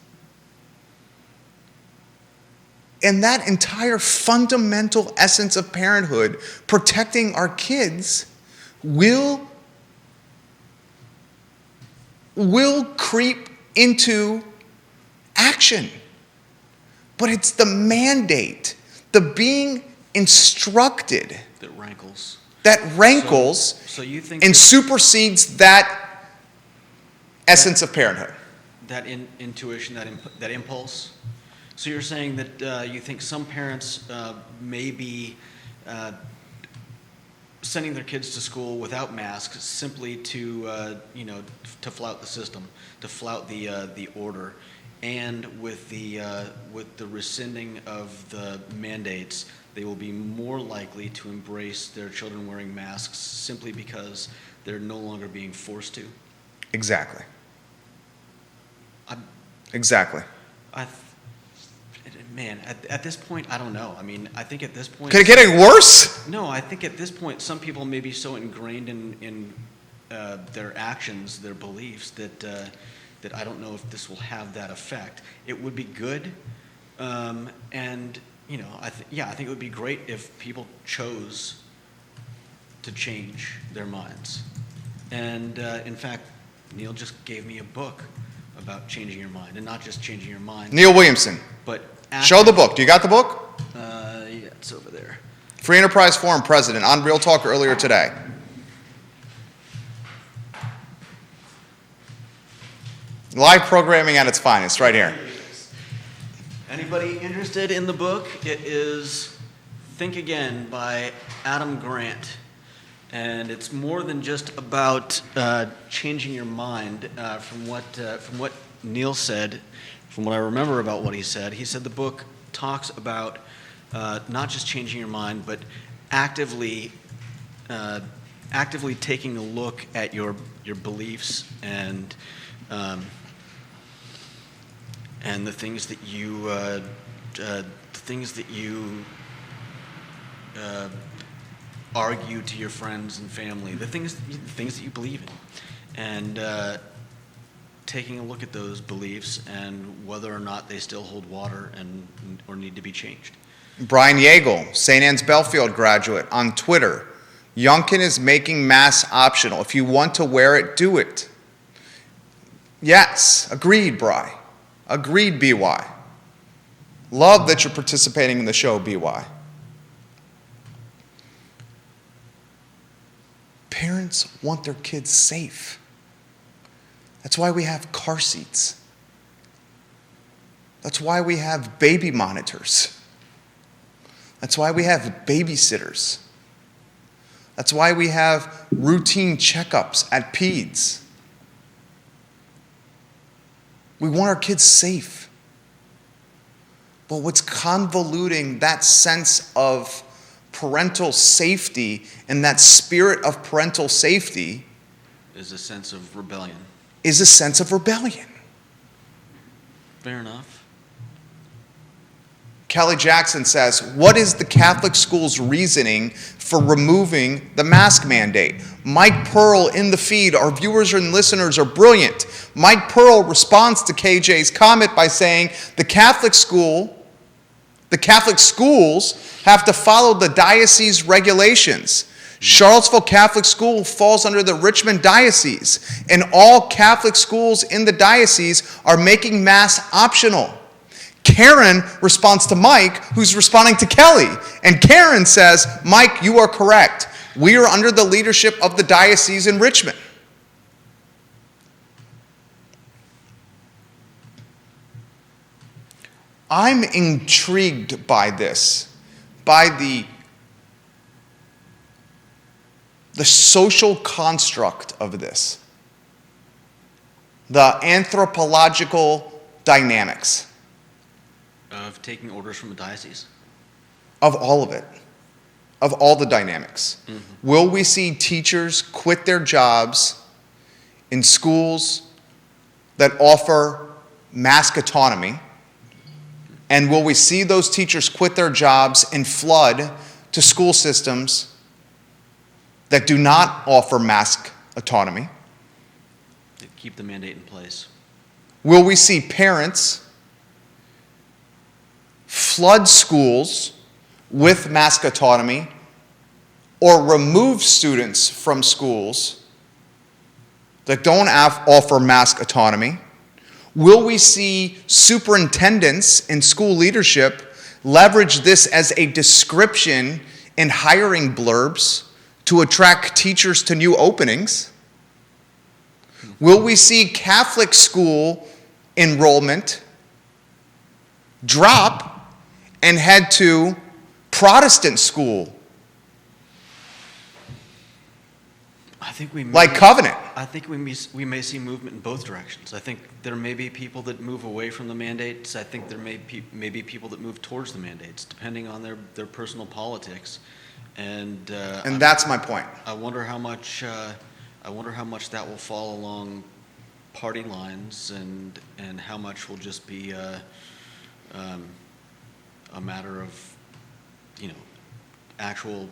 And that entire fundamental essence of parenthood, protecting our kids, will creep into action. But it's the mandate, the being instructed that rankles So you think and supersedes that essence of parenthood. that intuition, that impulse? So you're saying that you think some parents may be sending their kids to school without masks simply to flout the system, to flout the order, and with the rescinding of the mandates, they will be more likely to embrace their children wearing masks simply because they're no longer being forced to. Exactly. Exactly. Man, at this point, I don't know. I mean, I think at this point... Could it get any worse? No, I think at this point, some people may be so ingrained in their actions, their beliefs, that I don't know if this will have that effect. It would be good, and, I think it would be great if people chose to change their minds. And, in fact, Neil just gave me a book about changing your mind, and not just changing your mind. Neil Williamson. But show the book. Do you got the book? Yeah, it's over there. Free Enterprise Forum president on Real Talk earlier today. Live programming at its finest, right here. Anybody interested in the book? It is Think Again by Adam Grant. And it's more than just about changing your mind. From what Neil said, from what I remember about what he said the book talks about not just changing your mind, but actively taking a look at your beliefs and the things that you argue to your friends and family, the things that you believe in, and taking a look at those beliefs and whether or not they still hold water or need to be changed. Brian Yeagle, St. Anne's Belfield graduate, on Twitter. Youngkin is making masks optional. If you want to wear it, do it. Yes, agreed, Bri. Agreed, BY. Love that you're participating in the show, BY. Parents want their kids safe. That's why we have car seats. That's why we have baby monitors. That's why we have babysitters. That's why we have routine checkups at peds. We want our kids safe. But what's convoluting that sense of parental safety and that spirit of parental safety is a sense of rebellion. Is a sense of rebellion. Fair enough. Kelly Jackson says, what is the Catholic school's reasoning for removing the mask mandate? Mike Pearl in the feed, our viewers and listeners are brilliant. Mike Pearl responds to KJ's comment by saying, the Catholic schools have to follow the diocese regulations. Charlottesville Catholic School falls under the Richmond Diocese, and all Catholic schools in the diocese are making Mass optional. Karen responds to Mike, who's responding to Kelly. And Karen says, Mike, you are correct. We are under the leadership of the diocese in Richmond. I'm intrigued by this, by the social construct of this, the anthropological dynamics. Of taking orders from a diocese? Of all of it. Of all the dynamics. Mm-hmm. Will we see teachers quit their jobs in schools that offer mask autonomy? And will we see those teachers quit their jobs and flood to school systems that do not offer mask autonomy? They keep the mandate in place. Will we see parents flood schools with mask autonomy or remove students from schools that don't offer mask autonomy? Will we see superintendents and school leadership leverage this as a description in hiring blurbs to attract teachers to new openings? Will we see Catholic school enrollment drop and head to Protestant school? I think we may, like Covenant. I think we may see movement in both directions. I think there may be people that move away from the mandates. I think there may be people that move towards the mandates, depending on their personal politics. And that's my point. I wonder how much that will fall along party lines, and how much will just be a matter of actual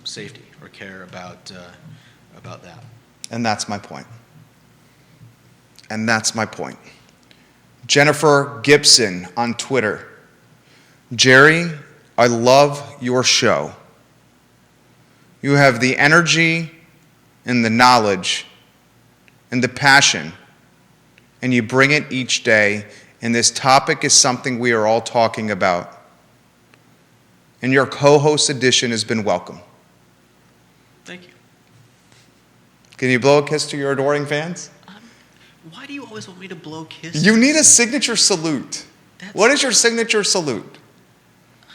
safety or care about that. And that's my point. Jennifer Gibson on Twitter. Jerry, I love your show. You have the energy and the knowledge and the passion, and you bring it each day, and this topic is something we are all talking about. And your co-host edition has been welcome. Thank you. Can you blow a kiss to your adoring fans? Why do you always want me to blow kisses? You need a signature salute. What is your signature salute?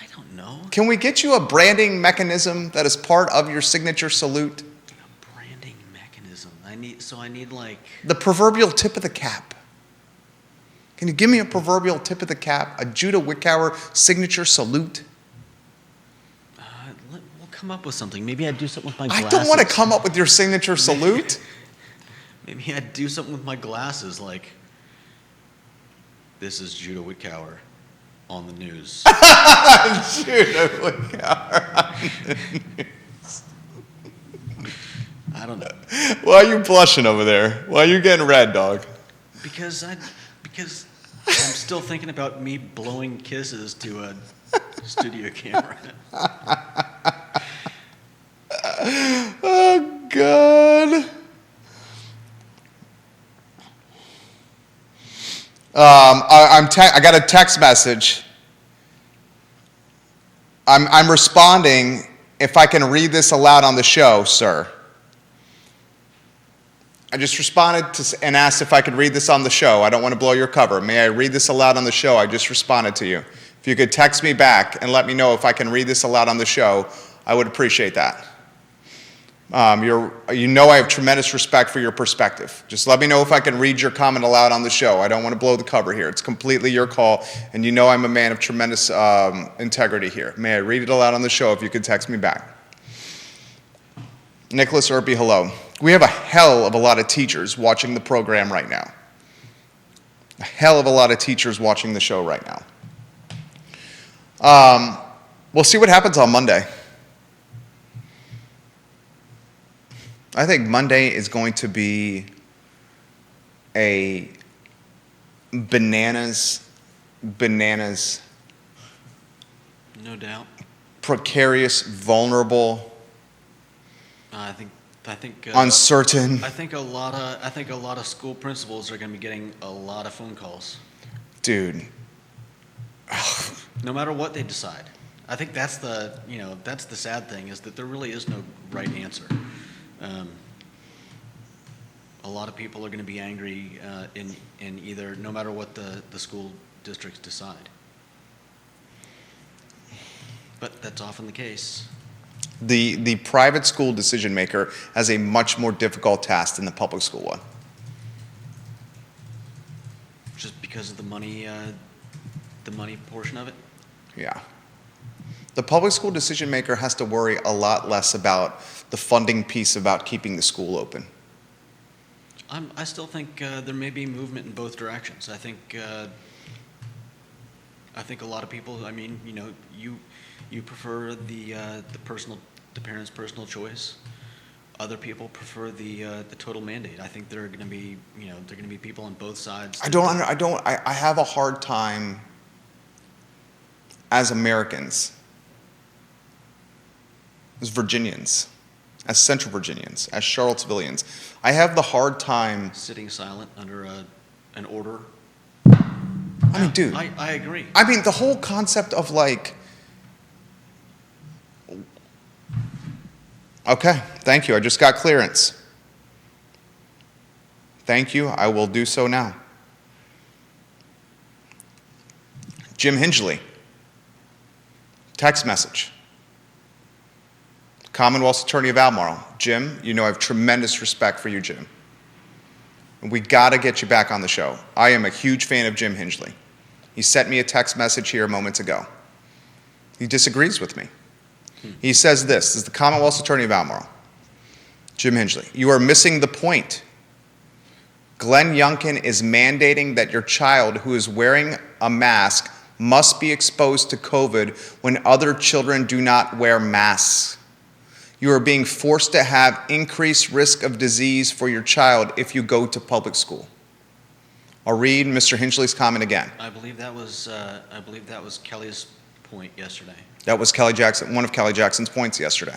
I don't know. Can we get you a branding mechanism that is part of your signature salute? A branding mechanism. I need like... The proverbial tip of the cap. Can you give me a proverbial tip of the cap? A Judah Wickower signature salute? We'll come up with something. Maybe I'd do something with my glasses. I don't want to come up with your signature salute. Maybe I'd do something with my glasses, like, this is Judah Wickower on the news. Judah Wickower on the news. I don't know. Why are you blushing over there? Why are you getting red, dog? Because I'm still thinking about me blowing kisses to a studio camera. Oh, God. I got a text message I'm responding if I can read this aloud on the show, sir. I just responded and asked if I could read this on the show. I don't want to blow your cover. May I read this aloud on the show? I just responded to you. If you could text me back and let me know if I can read this aloud on the show, I would appreciate that. You know I have tremendous respect for your perspective. Just let me know if I can read your comment aloud on the show. I don't want to blow the cover here. It's completely your call, and you know I'm a man of tremendous integrity here. May I read it aloud on the show if you could text me back? Nicholas Irby, hello. We have a hell of a lot of teachers watching the program right now. A hell of a lot of teachers watching the show right now. We'll see what happens on Monday. I think Monday is going to be a bananas, No doubt. precarious, vulnerable, I think uncertain. I think a lot of school principals are going to be getting a lot of phone calls. Dude. No matter what they decide. I think that's the sad thing, is that there really is no right answer. A lot of people are going to be angry in either, no matter what the school districts decide. But that's often the case. The private school decision maker has a much more difficult task than the public school one. Just because of the money portion of it? Yeah. The public school decision maker has to worry a lot less about the funding piece about keeping the school open. I still think there may be movement in both directions. I think a lot of people. I mean, you prefer the parents' personal choice. Other people prefer the total mandate. I think there are going to be people on both sides. I have a hard time as Americans, as Virginians, as Central Virginians, as Charlottesvillians. I have the hard time sitting silent under an order. I mean, dude. I agree. I mean, the whole concept of like, okay, thank you. I just got clearance. Thank you. I will do so now. Jim Hingley. Text message. Commonwealth's Attorney of Albemarle. Jim, you know I have tremendous respect for you, Jim. And we got to get you back on the show. I am a huge fan of Jim Hingley. He sent me a text message here moments ago. He disagrees with me. He says this is the Commonwealth's Attorney of Albemarle. Jim Hingley, you are missing the point. Glenn Youngkin is mandating that your child who is wearing a mask must be exposed to COVID when other children do not wear masks. You are being forced to have increased risk of disease for your child if you go to public school. I'll read Mr. Hingley's comment again. I believe that was Kelly's point yesterday. That was one of Kelly Jackson's points yesterday.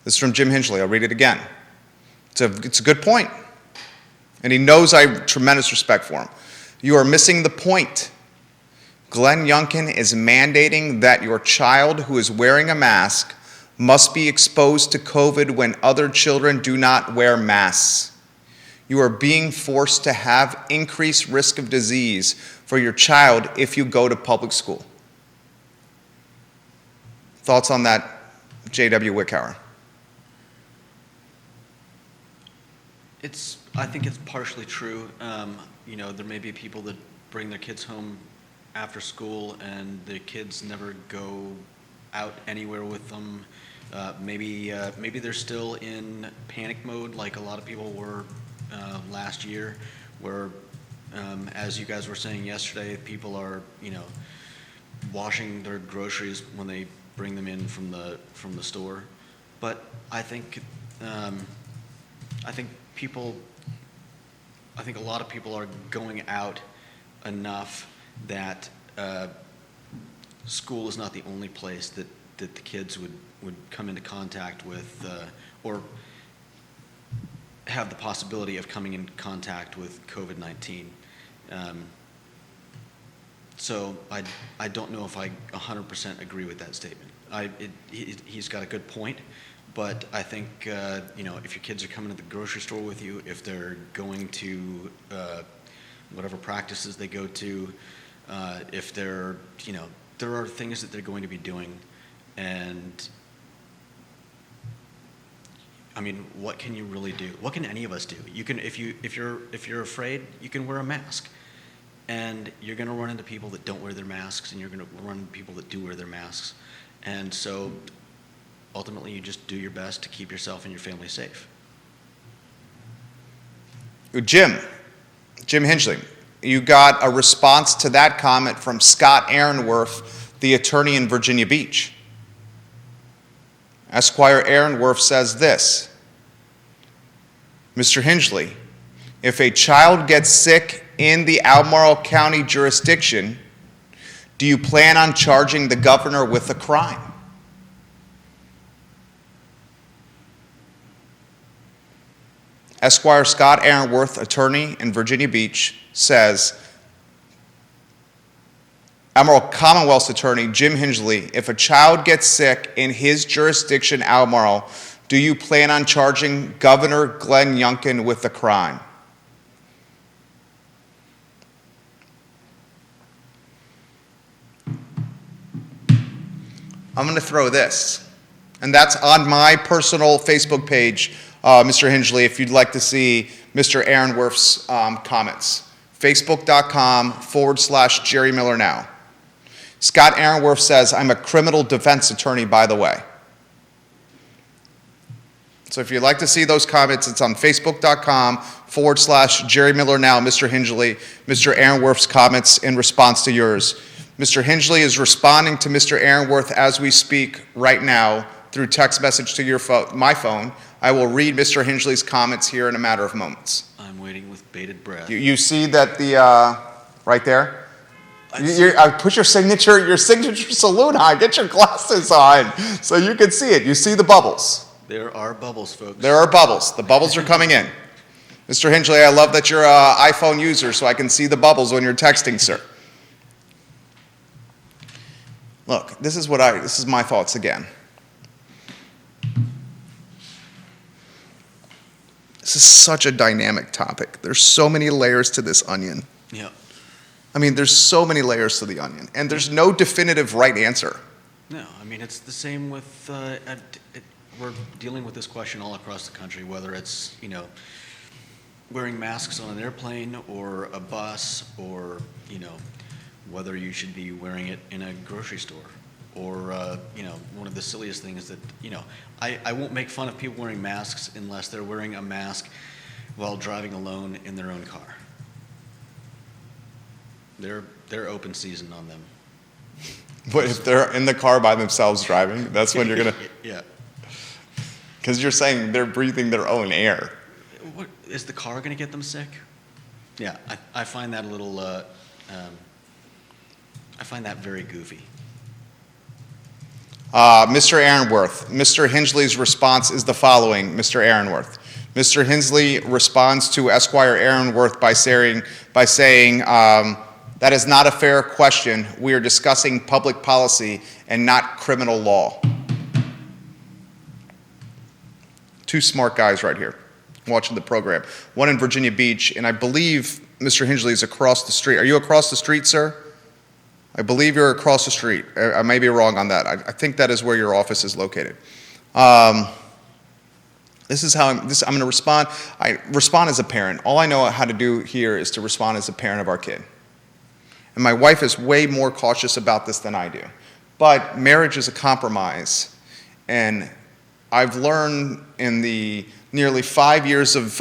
This is from Jim Hingley. I'll read it again. It's a good point. And he knows I have tremendous respect for him. You are missing the point. Glenn Youngkin is mandating that your child who is wearing a mask must be exposed to COVID when other children do not wear masks. You are being forced to have increased risk of disease for your child if you go to public school. Thoughts on that, J.W. Wickhauer? I think it's partially true. There may be people that bring their kids home after school and the kids never go out anywhere with them. Maybe they're still in panic mode like a lot of people were last year, where, as you guys were saying yesterday, people are, washing their groceries when they bring them in from the store. But I think a lot of people are going out enough that school is not the only place that the kids would come into contact with or have the possibility of coming in contact with COVID-19. So I don't know if I 100% agree with that statement. He's got a good point, but I think, if your kids are coming to the grocery store with you, if they're going to whatever practices they go to, if they're, there are things that they're going to be doing, and I mean, what can you really do? What can any of us do? You can, if you're afraid, you can wear a mask. And you're going to run into people that don't wear their masks, and you're going to run into people that do wear their masks. And so ultimately you just do your best to keep yourself and your family safe. Jim Hingley, you got a response to that comment from Scott Aaronworth, the attorney in Virginia Beach. Esquire Aaronworth says this: Mr. Hingley, if a child gets sick in the Albemarle County jurisdiction, do you plan on charging the governor with a crime? Esquire Scott Aaronworth, attorney in Virginia Beach, says, Albemarle Commonwealth's attorney, Jim Hingley, if a child gets sick in his jurisdiction, Albemarle, do you plan on charging Governor Glenn Youngkin with a crime? I'm going to throw this, and that's on my personal Facebook page, Mr. Hingley, if you'd like to see Mr. Aaronworth's comments. Facebook.com/Jerry Miller Now. Scott Aaronworth says, I'm a criminal defense attorney, by the way. So if you'd like to see those comments, it's on Facebook.com/Jerry Miller Now, Mr. Hingley, Mr. Aaronworth's comments in response to yours. Mr. Hingley is responding to Mr. Aaronworth as we speak right now through text message to your my phone. I will read Mr. Hingley's comments here in a matter of moments. I'm waiting with bated breath. You see that the, right there? Put your signature salute on. Get your glasses on so you can see it. You see the bubbles. There are bubbles, folks. There are bubbles. The bubbles are coming in. Mr. Hingley, I love that you're an iPhone user so I can see the bubbles when you're texting, sir. Look, this is my thoughts again. This is such a dynamic topic. There's so many layers to this onion. Yeah. I mean, there's so many layers to the onion, and there's no definitive right answer. No, I mean, it's the same with, we're dealing with this question all across the country, whether it's, wearing masks on an airplane or a bus, or, whether you should be wearing it in a grocery store, or, one of the silliest things that, I won't make fun of people wearing masks unless they're wearing a mask while driving alone in their own car. They're open season on them. But if they're in the car by themselves driving, that's when you're going to... Yeah. Because you're saying they're breathing their own air. What, is the car going to get them sick? Yeah, I find that a little... I find that very goofy. Mr. Aaronworth, Mr. Hingley's response is the following, Mr. Aaronworth. Mr. Hingley responds to Esquire Aaronworth by saying that is not a fair question. We are discussing public policy and not criminal law. Two smart guys right here watching the program. One in Virginia Beach, and I believe Mr. Hingley is across the street. Are you across the street, sir? I believe you're across the street. I may be wrong on that. I think that is where your office is located. This is how I'm going to respond. I respond as a parent. All I know how to do here is to respond as a parent of our kid. And my wife is way more cautious about this than I do. But marriage is a compromise. And I've learned in the nearly 5 years of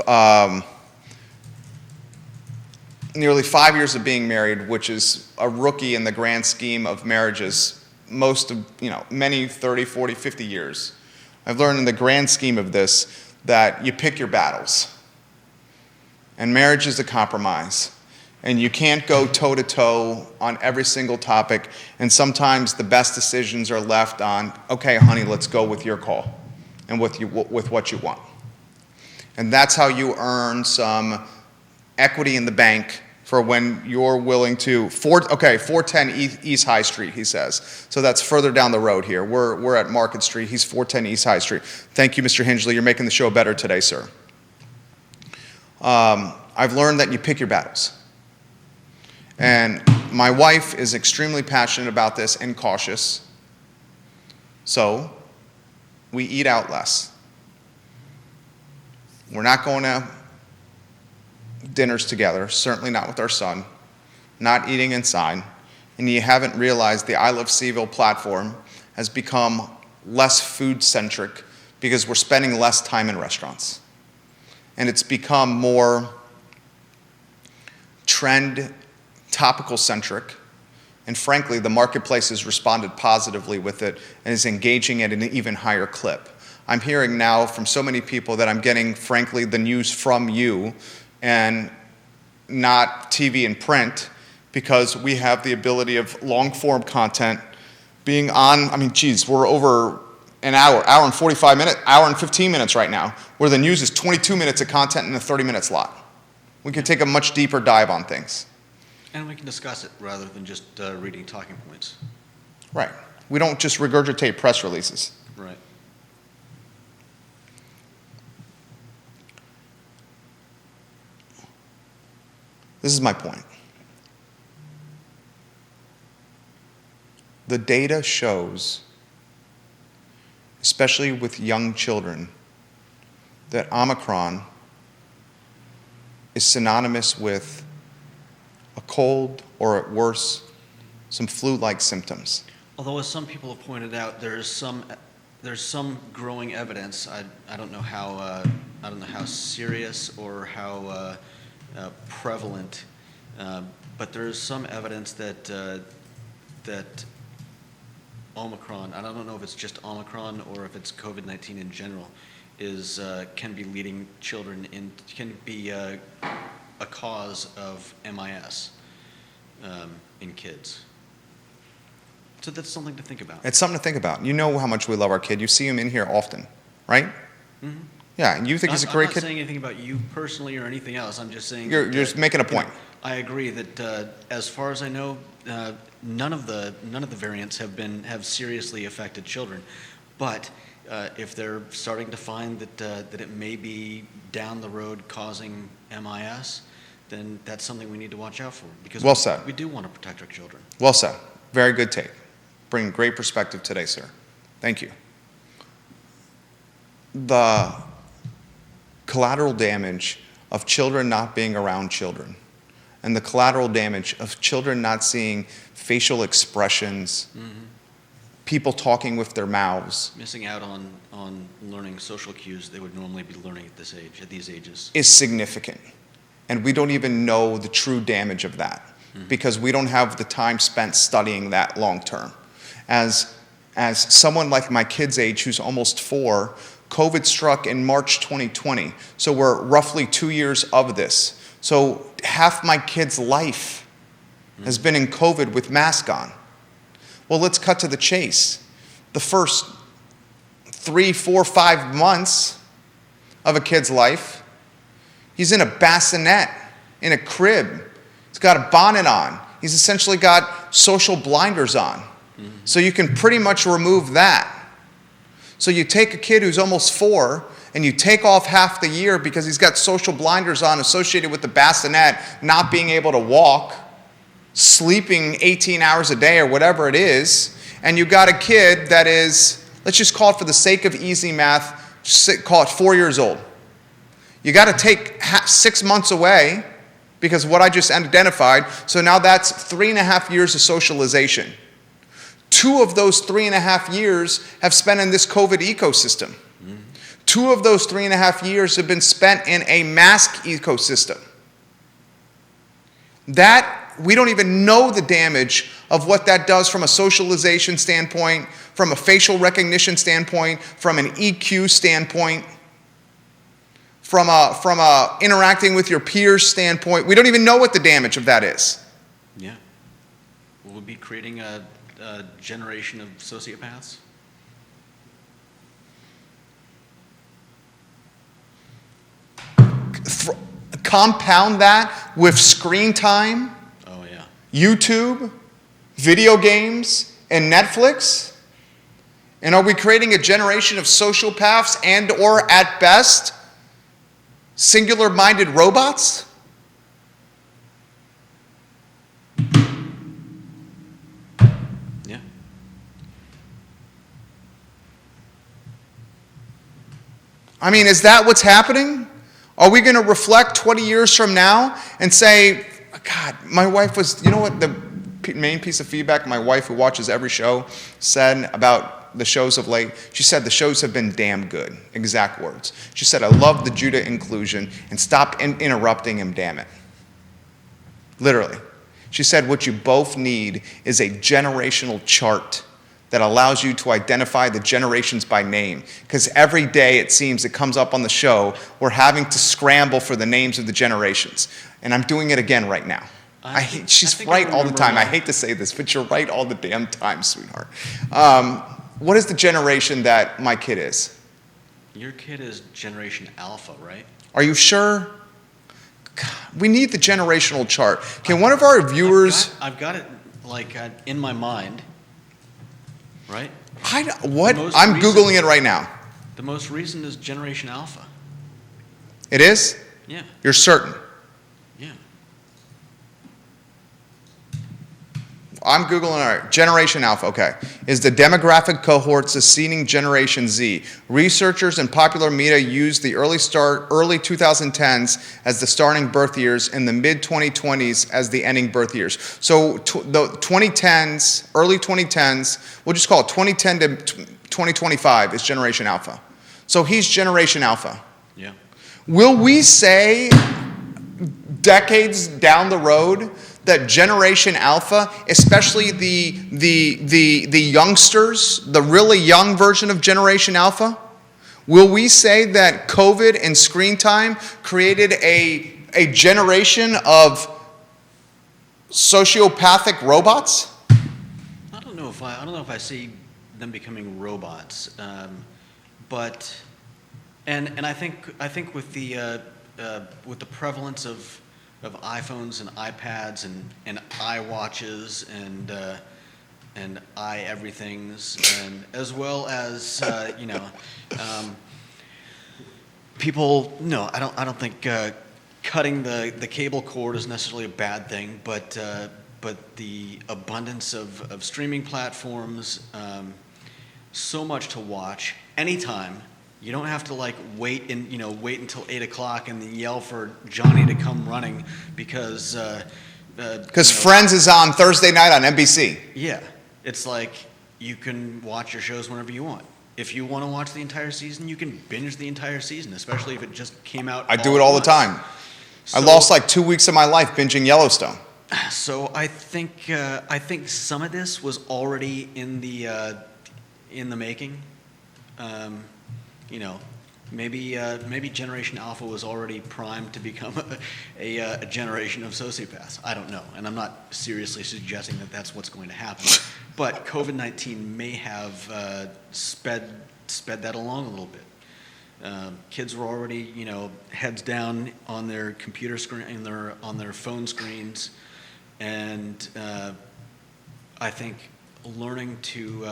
being married, which is a rookie in the grand scheme of marriages, many 30, 40, 50 years. I've learned in the grand scheme of this that you pick your battles. And marriage is a compromise. And you can't go toe-to-toe on every single topic. And sometimes the best decisions are left on, okay, honey, let's go with your call and with what you want. And that's how you earn some equity in the bank for when you're willing to, 410 East High Street, he says. So that's further down the road here. We're at Market Street. He's 410 East High Street. Thank you, Mr. Hingley. You're making the show better today, sir. I've learned that you pick your battles. And my wife is extremely passionate about this and cautious. So we eat out less. We're not going to dinners together, certainly not with our son, not eating inside, and you haven't realized the I Love CVille platform has become less food-centric because we're spending less time in restaurants. And it's become more trend, topical-centric, and frankly, the marketplace has responded positively with it and is engaging at an even higher clip. I'm hearing now from so many people that I'm getting, frankly, the news from you and not TV and print, because we have the ability of long-form content being on, we're over an hour and 45 minutes, hour and 15 minutes right now, where the news is 22 minutes of content in a 30-minute slot. We can take a much deeper dive on things. And we can discuss it rather than just reading talking points. Right. We don't just regurgitate press releases. Right. This is my point. The data shows, especially with young children, that Omicron is synonymous with a cold or, at worst, some flu-like symptoms. Although, as some people have pointed out, there's some growing evidence. I don't know how serious or how prevalent, but there is some evidence that Omicron, and I don't know if it's just Omicron or if it's COVID-19 in general, can be leading children can be a cause of MIS in kids. So that's something to think about. It's something to think about. You know how much we love our kid. You see him in here often, right? Mm-hmm. Yeah, and you think he's a great kid? I'm not saying anything about you personally or anything else. I'm just saying... You're just making a point. I agree that as far as I know, none of the variants have seriously affected children. But if they're starting to find that it may be down the road causing MIS, then that's something we need to watch out for. Because well said. We do want to protect our children. Well said. Very good take. Bringing great perspective today, sir. Thank you. The collateral damage of children not being around children, and the collateral damage of children not seeing facial expressions, people talking with their mouths, missing out on learning social cues they would normally be learning at these ages, is significant. And we don't even know the true damage of that because we don't have the time spent studying that long term. As someone like my kid's age, who's almost 4, COVID struck in March 2020, so we're roughly 2 years of this. So half my kid's life has been in COVID with mask on. Well, let's cut to the chase. The first 3, 4, 5 months of a kid's life, he's in a bassinet, in a crib. He's got a bonnet on. He's essentially got social blinders on. So you can pretty much remove that. So you take a kid who's almost 4 and you take off half the year because he's got social blinders on associated with the bassinet, not being able to walk, sleeping 18 hours a day or whatever it is, and you got a kid that is, let's just call it for the sake of easy math, call it 4 years old. You got to take 6 months away because of what I just identified, so now that's 3.5 years of socialization. 2 of those 3.5 years have spent in this COVID ecosystem. 2 of those 3.5 years have been spent in a mask ecosystem. That, we don't even know the damage of what that does from a socialization standpoint, from a facial recognition standpoint, from an EQ standpoint, from a interacting with your peers standpoint. We don't even know what the damage of that is. Yeah. We'll be creating a generation of sociopaths. compound that with screen time, Oh, yeah. YouTube, video games, and Netflix? And are we creating a generation of sociopaths and or at best, singular-minded robots? Yeah. I mean, is that what's happening? Are we going to reflect 20 years from now and say, God, my wife was, you know what the main piece of feedback my wife, who watches every show, said about the shows of late? She said the shows have been damn good. Exact words. She said, I love the Judah inclusion, and stop interrupting him, damn it. Literally. She said what you both need is a generational chart that allows you to identify the generations by name. Because every day it seems it comes up on the show, we're having to scramble for the names of the generations. And I'm doing it again right now. She's right all the time. I hate to say this, but you're right all the damn time, sweetheart. What is the generation that my kid is? Your kid is Generation Alpha, right? Are you sure? God, we need the generational chart. Can one of our viewers... I've got it like in my mind, right? What? I'm Googling it right now. The most recent is Generation Alpha. It is? Yeah. You're certain? Yeah. I'm Googling, all right. Generation Alpha, okay. Is the demographic cohort succeeding Generation Z. Researchers and popular media use the early 2010s as the starting birth years and the mid-2020s as the ending birth years. So the 2010s, early 2010s, we'll just call it 2010 to 2025 is Generation Alpha. So he's Generation Alpha. Yeah. Will we say decades down the road that Generation Alpha, especially the youngsters, the really young version of Generation Alpha, will we say that COVID and screen time created a generation of sociopathic robots? I don't know if I see them becoming robots, but I think with the prevalence of iPhones and iPads and iWatches and iEverythings, and as well as people. No, I don't think cutting the cable cord is necessarily a bad thing, but the abundance of streaming platforms, so much to watch anytime. You don't have to wait until 8 o'clock and then yell for Johnny to come running because Friends is on Thursday night on NBC. Yeah, it's like you can watch your shows whenever you want. If you want to watch the entire season, you can binge the entire season, especially if it just came out. I do it all the time. I lost 2 weeks of my life binging Yellowstone. So I think some of this was already in the making. Maybe Generation Alpha was already primed to become a generation of sociopaths. I don't know, and I'm not seriously suggesting that that's what's going to happen. But COVID-19 may have sped that along a little bit. Kids were already, heads down on their computer screen, on their phone screens, and I think learning to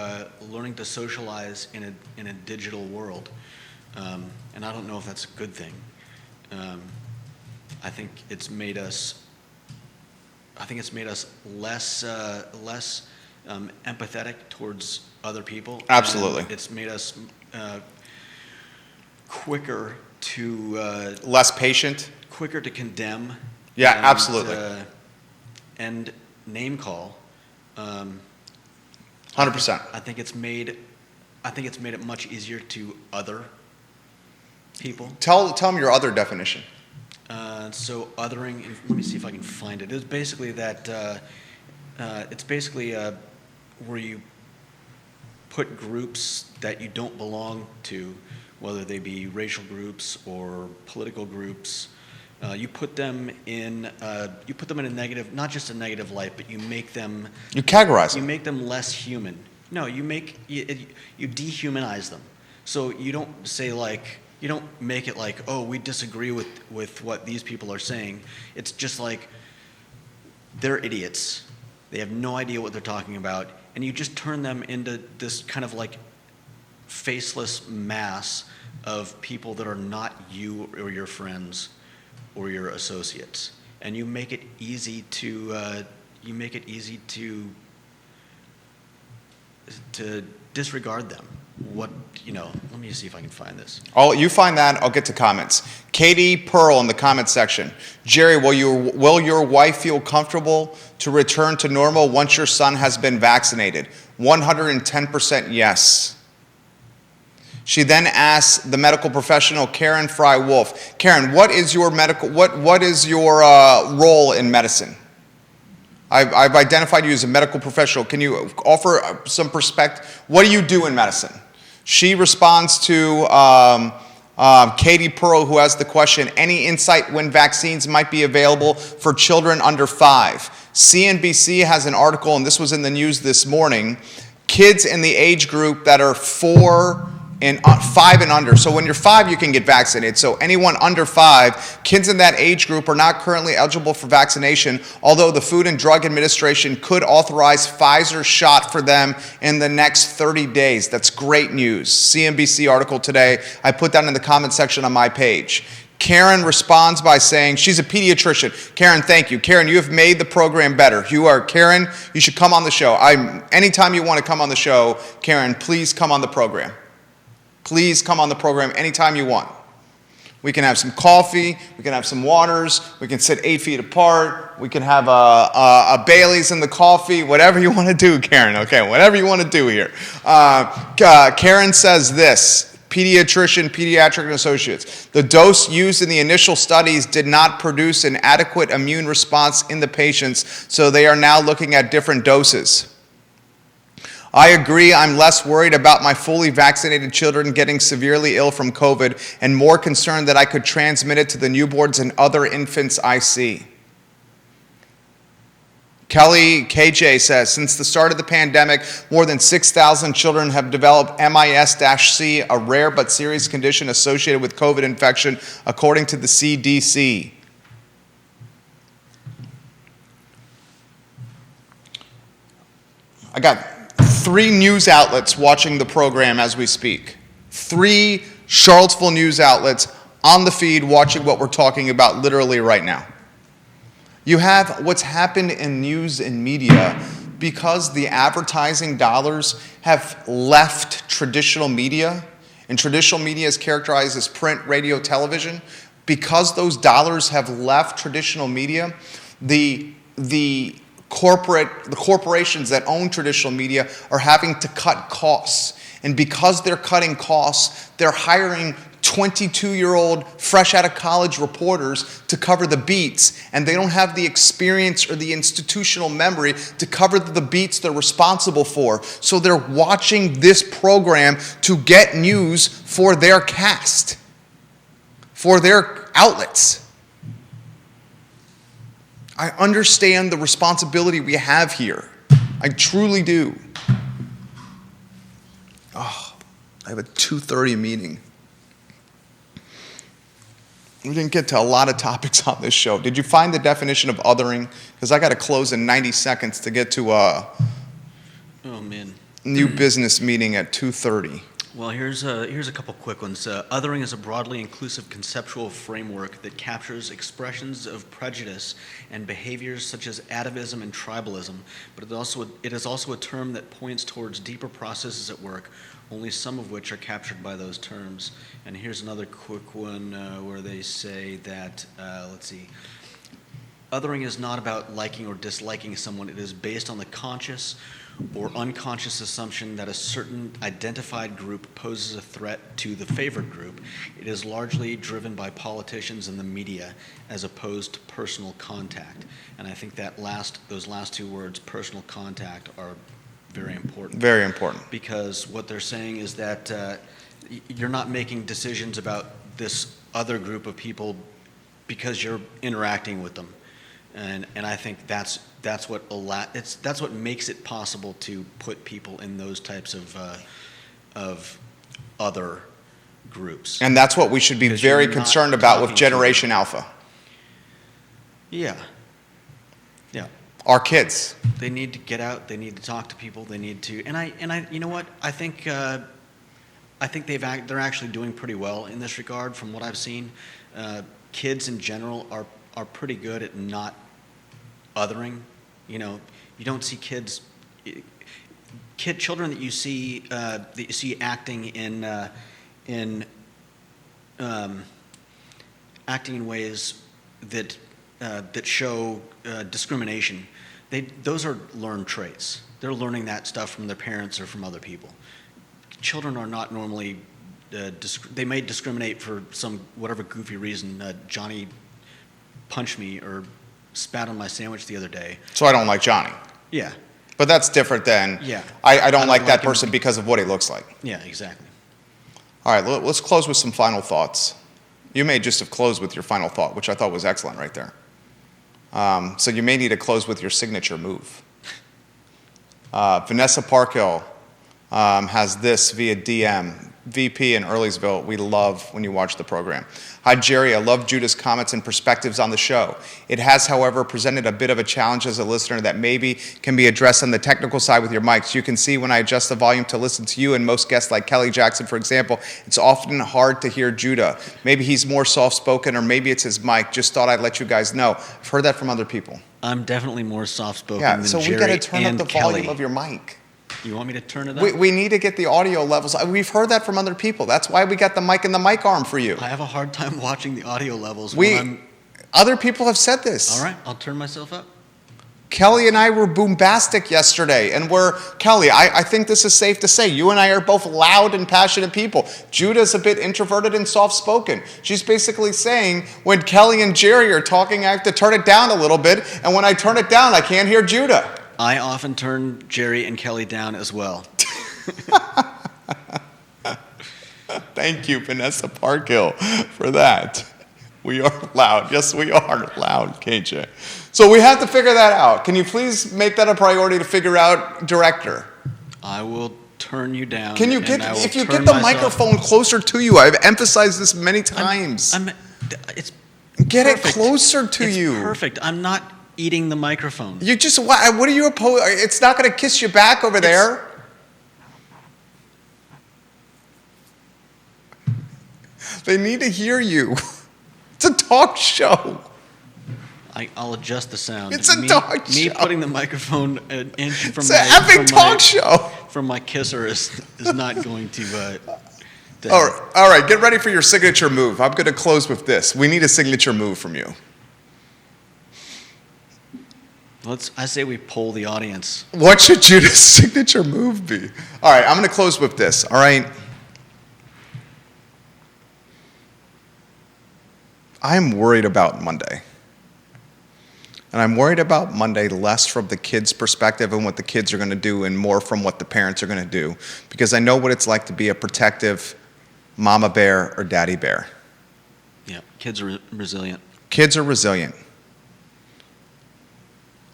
socialize in a digital world. And I don't know if that's a good thing. I think it's made us less empathetic towards other people. Absolutely. And it's made us quicker to less patient. Quicker to condemn. Yeah, absolutely. And name call. 100%. I think it's made it much easier to other people. Tell them your other definition. So othering, let me see if I can find it. It's basically that where you put groups that you don't belong to, whether they be racial groups or political groups. You put them in a negative, not just a negative light, but you categorize them. You make them less human. No, you dehumanize them. So you don't say You don't make it like, oh, we disagree with what these people are saying. It's just like, they're idiots. They have no idea what they're talking about. And you just turn them into this kind of like faceless mass of people that are not you or your friends or your associates. And you make it easy to disregard them. Let me see if I can find this. You find that, I'll get to comments. Katie Pearl in the comment section. Jerry, will your wife feel comfortable to return to normal once your son has been vaccinated? 110% yes. She then asks the medical professional Karen Fry Wolf. Karen, what is your role in medicine? I've identified you as a medical professional. Can you offer some perspective? What do you do in medicine? She responds to Katie Pearl, who has the question, any insight when vaccines might be available for children under 5? CNBC has an article, and this was in the news this morning, kids in the age group that are 5 and under. So when you're 5, you can get vaccinated. So anyone under 5, kids in that age group are not currently eligible for vaccination, although the Food and Drug Administration could authorize Pfizer's shot for them in the next 30 days. That's great news. CNBC article today. I put that in the comment section on my page. Karen responds by saying, she's a pediatrician. Karen, thank you. Karen, you have made the program better. Karen, you should come on the show. Anytime you want to come on the show, Karen, please come on the program. Please come on the program anytime you want. We can have some coffee. We can have some waters. We can sit 8 feet apart. We can have a Bailey's in the coffee. Whatever you want to do, Karen. Okay, whatever you want to do here. Karen says this, Pediatric and Associates. The dose used in the initial studies did not produce an adequate immune response in the patients, so they are now looking at different doses. I agree. I'm less worried about my fully vaccinated children getting severely ill from COVID and more concerned that I could transmit it to the newborns and other infants I see. Kelly KJ says, since the start of the pandemic, more than 6,000 children have developed MIS-C, a rare but serious condition associated with COVID infection, according to the CDC. I got 3 news outlets watching the program as we speak. 3 Charlottesville news outlets on the feed watching what we're talking about literally right now. You have what's happened in news and media because the advertising dollars have left traditional media, and traditional media is characterized as print, radio, television. Because those dollars have left traditional media, the corporations that own traditional media are having to cut costs. And because they're cutting costs, they're hiring 22-year-old fresh out of college reporters to cover the beats, and they don't have the experience or the institutional memory to cover the beats they're responsible for. So they're watching this program to get news for their cast, for their outlets. I understand the responsibility we have here. I truly do. Oh, I have a 2:30 meeting. We didn't get to a lot of topics on this show. Did you find the definition of othering? Because I got to close in 90 seconds to get to a new business meeting at 2:30. Well, here's a couple quick ones. Othering is a broadly inclusive conceptual framework that captures expressions of prejudice and behaviors such as atavism and tribalism, but it is also a term that points towards deeper processes at work, only some of which are captured by those terms. And here's another quick one where they say that, othering is not about liking or disliking someone. It is based on the conscious or unconscious assumption that a certain identified group poses a threat to the favored group. It is largely driven by politicians and the media as opposed to personal contact. And I think that those last 2 words, personal contact, are very important. Very important. Because what they're saying is that you're not making decisions about this other group of people because you're interacting with them. And I think that's what makes it possible to put people in those types of other groups. And that's what we should be 'Cause very you're not concerned about with talking to them. Generation Alpha. Yeah. Yeah. Our kids. They need to get out. They need to talk to people. They need to, and I, you know what? I think they're actually doing pretty well in this regard, from what I've seen. Kids in general are pretty good at not othering. You know, you don't see children that you see acting in ways that show discrimination. Those are learned traits. They're learning that stuff from their parents or from other people. Children are not normally, they may discriminate for some whatever goofy reason. Johnny punched me or spat on my sandwich the other day. So I don't like Johnny. Yeah. But that's different than, Yeah. I don't like that him. person because of what he looks like. Yeah, exactly. All right, let's close with some final thoughts. You may just have closed with your final thought, which I thought was excellent right there. So you may need to close with your signature move. Vanessa Parkhill has this via DM. VP in Earlysville, we love when you watch the program. Hi, Jerry. I love Judah's comments and perspectives on the show. It has, however, presented a bit of a challenge as a listener that maybe can be addressed on the technical side with your mics. You can see when I adjust the volume to listen to you and most guests like Kelly Jackson, for example, it's often hard to hear Judah. Maybe he's more soft-spoken or maybe it's his mic. Just thought I'd let you guys know. I've heard that from other people. I'm definitely more soft-spoken Yeah, than so Jerry we got to turn up and the Kelly. volume of your mic. You want me to turn it up? We need to get the audio levels. We've heard that from other people. That's why we got the mic and the mic arm for you. I have a hard time watching the audio levels when I'm... Other people have said this. All right, I'll turn myself up. Kelly and I were boombastic yesterday, and Kelly, I think this is safe to say, you and I are both loud and passionate people. Judah's a bit introverted and soft-spoken. She's basically saying, when Kelly and Jerry are talking, I have to turn it down a little bit, and when I turn it down, I can't hear Judah. I often turn Jerry and Kelly down as well. Thank you, Vanessa Parkhill, for that. We are loud. Yes, we are loud, KJ. So we have to figure that out. Can you please make that a priority to figure out director? I will turn you down. Can you if you get the microphone closer to you? I've emphasized this many times. It's get perfect. it closer to it's you. Perfect. I'm not eating the microphone. You just what are you opposed? It's not going to kiss you back over there. They need to hear you. It's a talk show. I'll adjust the sound. It's a talk Me show. putting the microphone an inch from It's an epic talk show. From my kisser is not going to. All right, get ready for your signature move. I'm going to close with this. We need a signature move from you. I say we poll the audience. What should Judah's signature move be? All right, I'm going to close with this. All right. I'm worried about Monday. And I'm worried about Monday less from the kids' perspective and what the kids are going to do and more from what the parents are going to do. Because I know what it's like to be a protective mama bear or daddy bear. Yeah, kids are resilient. Kids are resilient.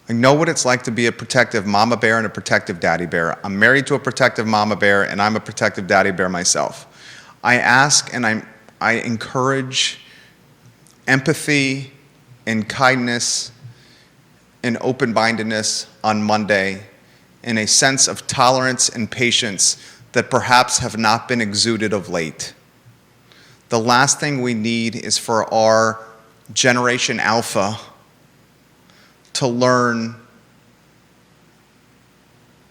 I know what it's like to be a protective mama bear and a protective daddy bear. I'm married to a protective mama bear, and I'm a protective daddy bear myself. I ask and I encourage empathy and kindness and open-mindedness on Monday and a sense of tolerance and patience that perhaps have not been exuded of late. The last thing we need is for our Generation Alpha to learn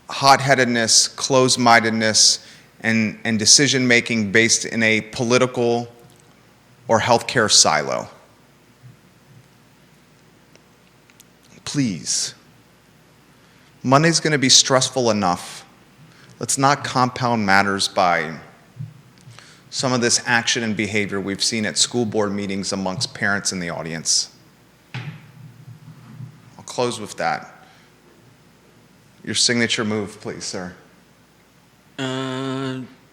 hot-headedness, closed-mindedness, and decision-making based in a political or healthcare silo. Please. Monday's going to be stressful enough. Let's not compound matters by some of this action and behavior we've seen at school board meetings amongst parents in the audience. I'll close with that. Your signature move, please, sir.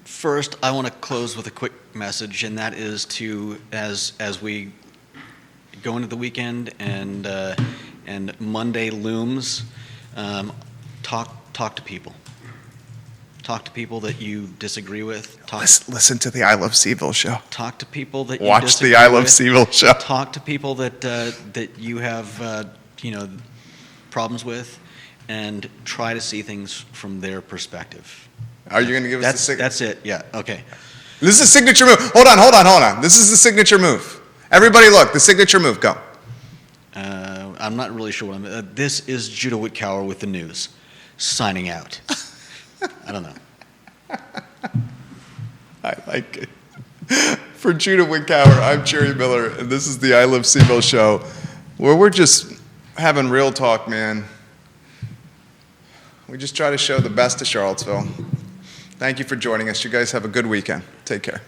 First, I want to close with a quick message, and that is to, as we go into the weekend and Monday looms, talk to people. Talk to people that you disagree with. Listen to the I Love CVille show. Talk to people that you Watch disagree the I Love with. CVille show. Talk to people that you have problems with, and try to see things from their perspective. Are you going to give us the signature? That's it. Yeah. Okay. This is a signature move. Hold on. This is the signature move. Everybody look, the signature move, go. I'm not really sure what this is Judah Whitcower with the news, signing out. I don't know. I like it. For Judah Whitcower, I'm Jerry Miller, and this is the I Love CVille show, where we're just having real talk, man. We just try to show the best of Charlottesville. Thank you for joining us. You guys have a good weekend. Take care.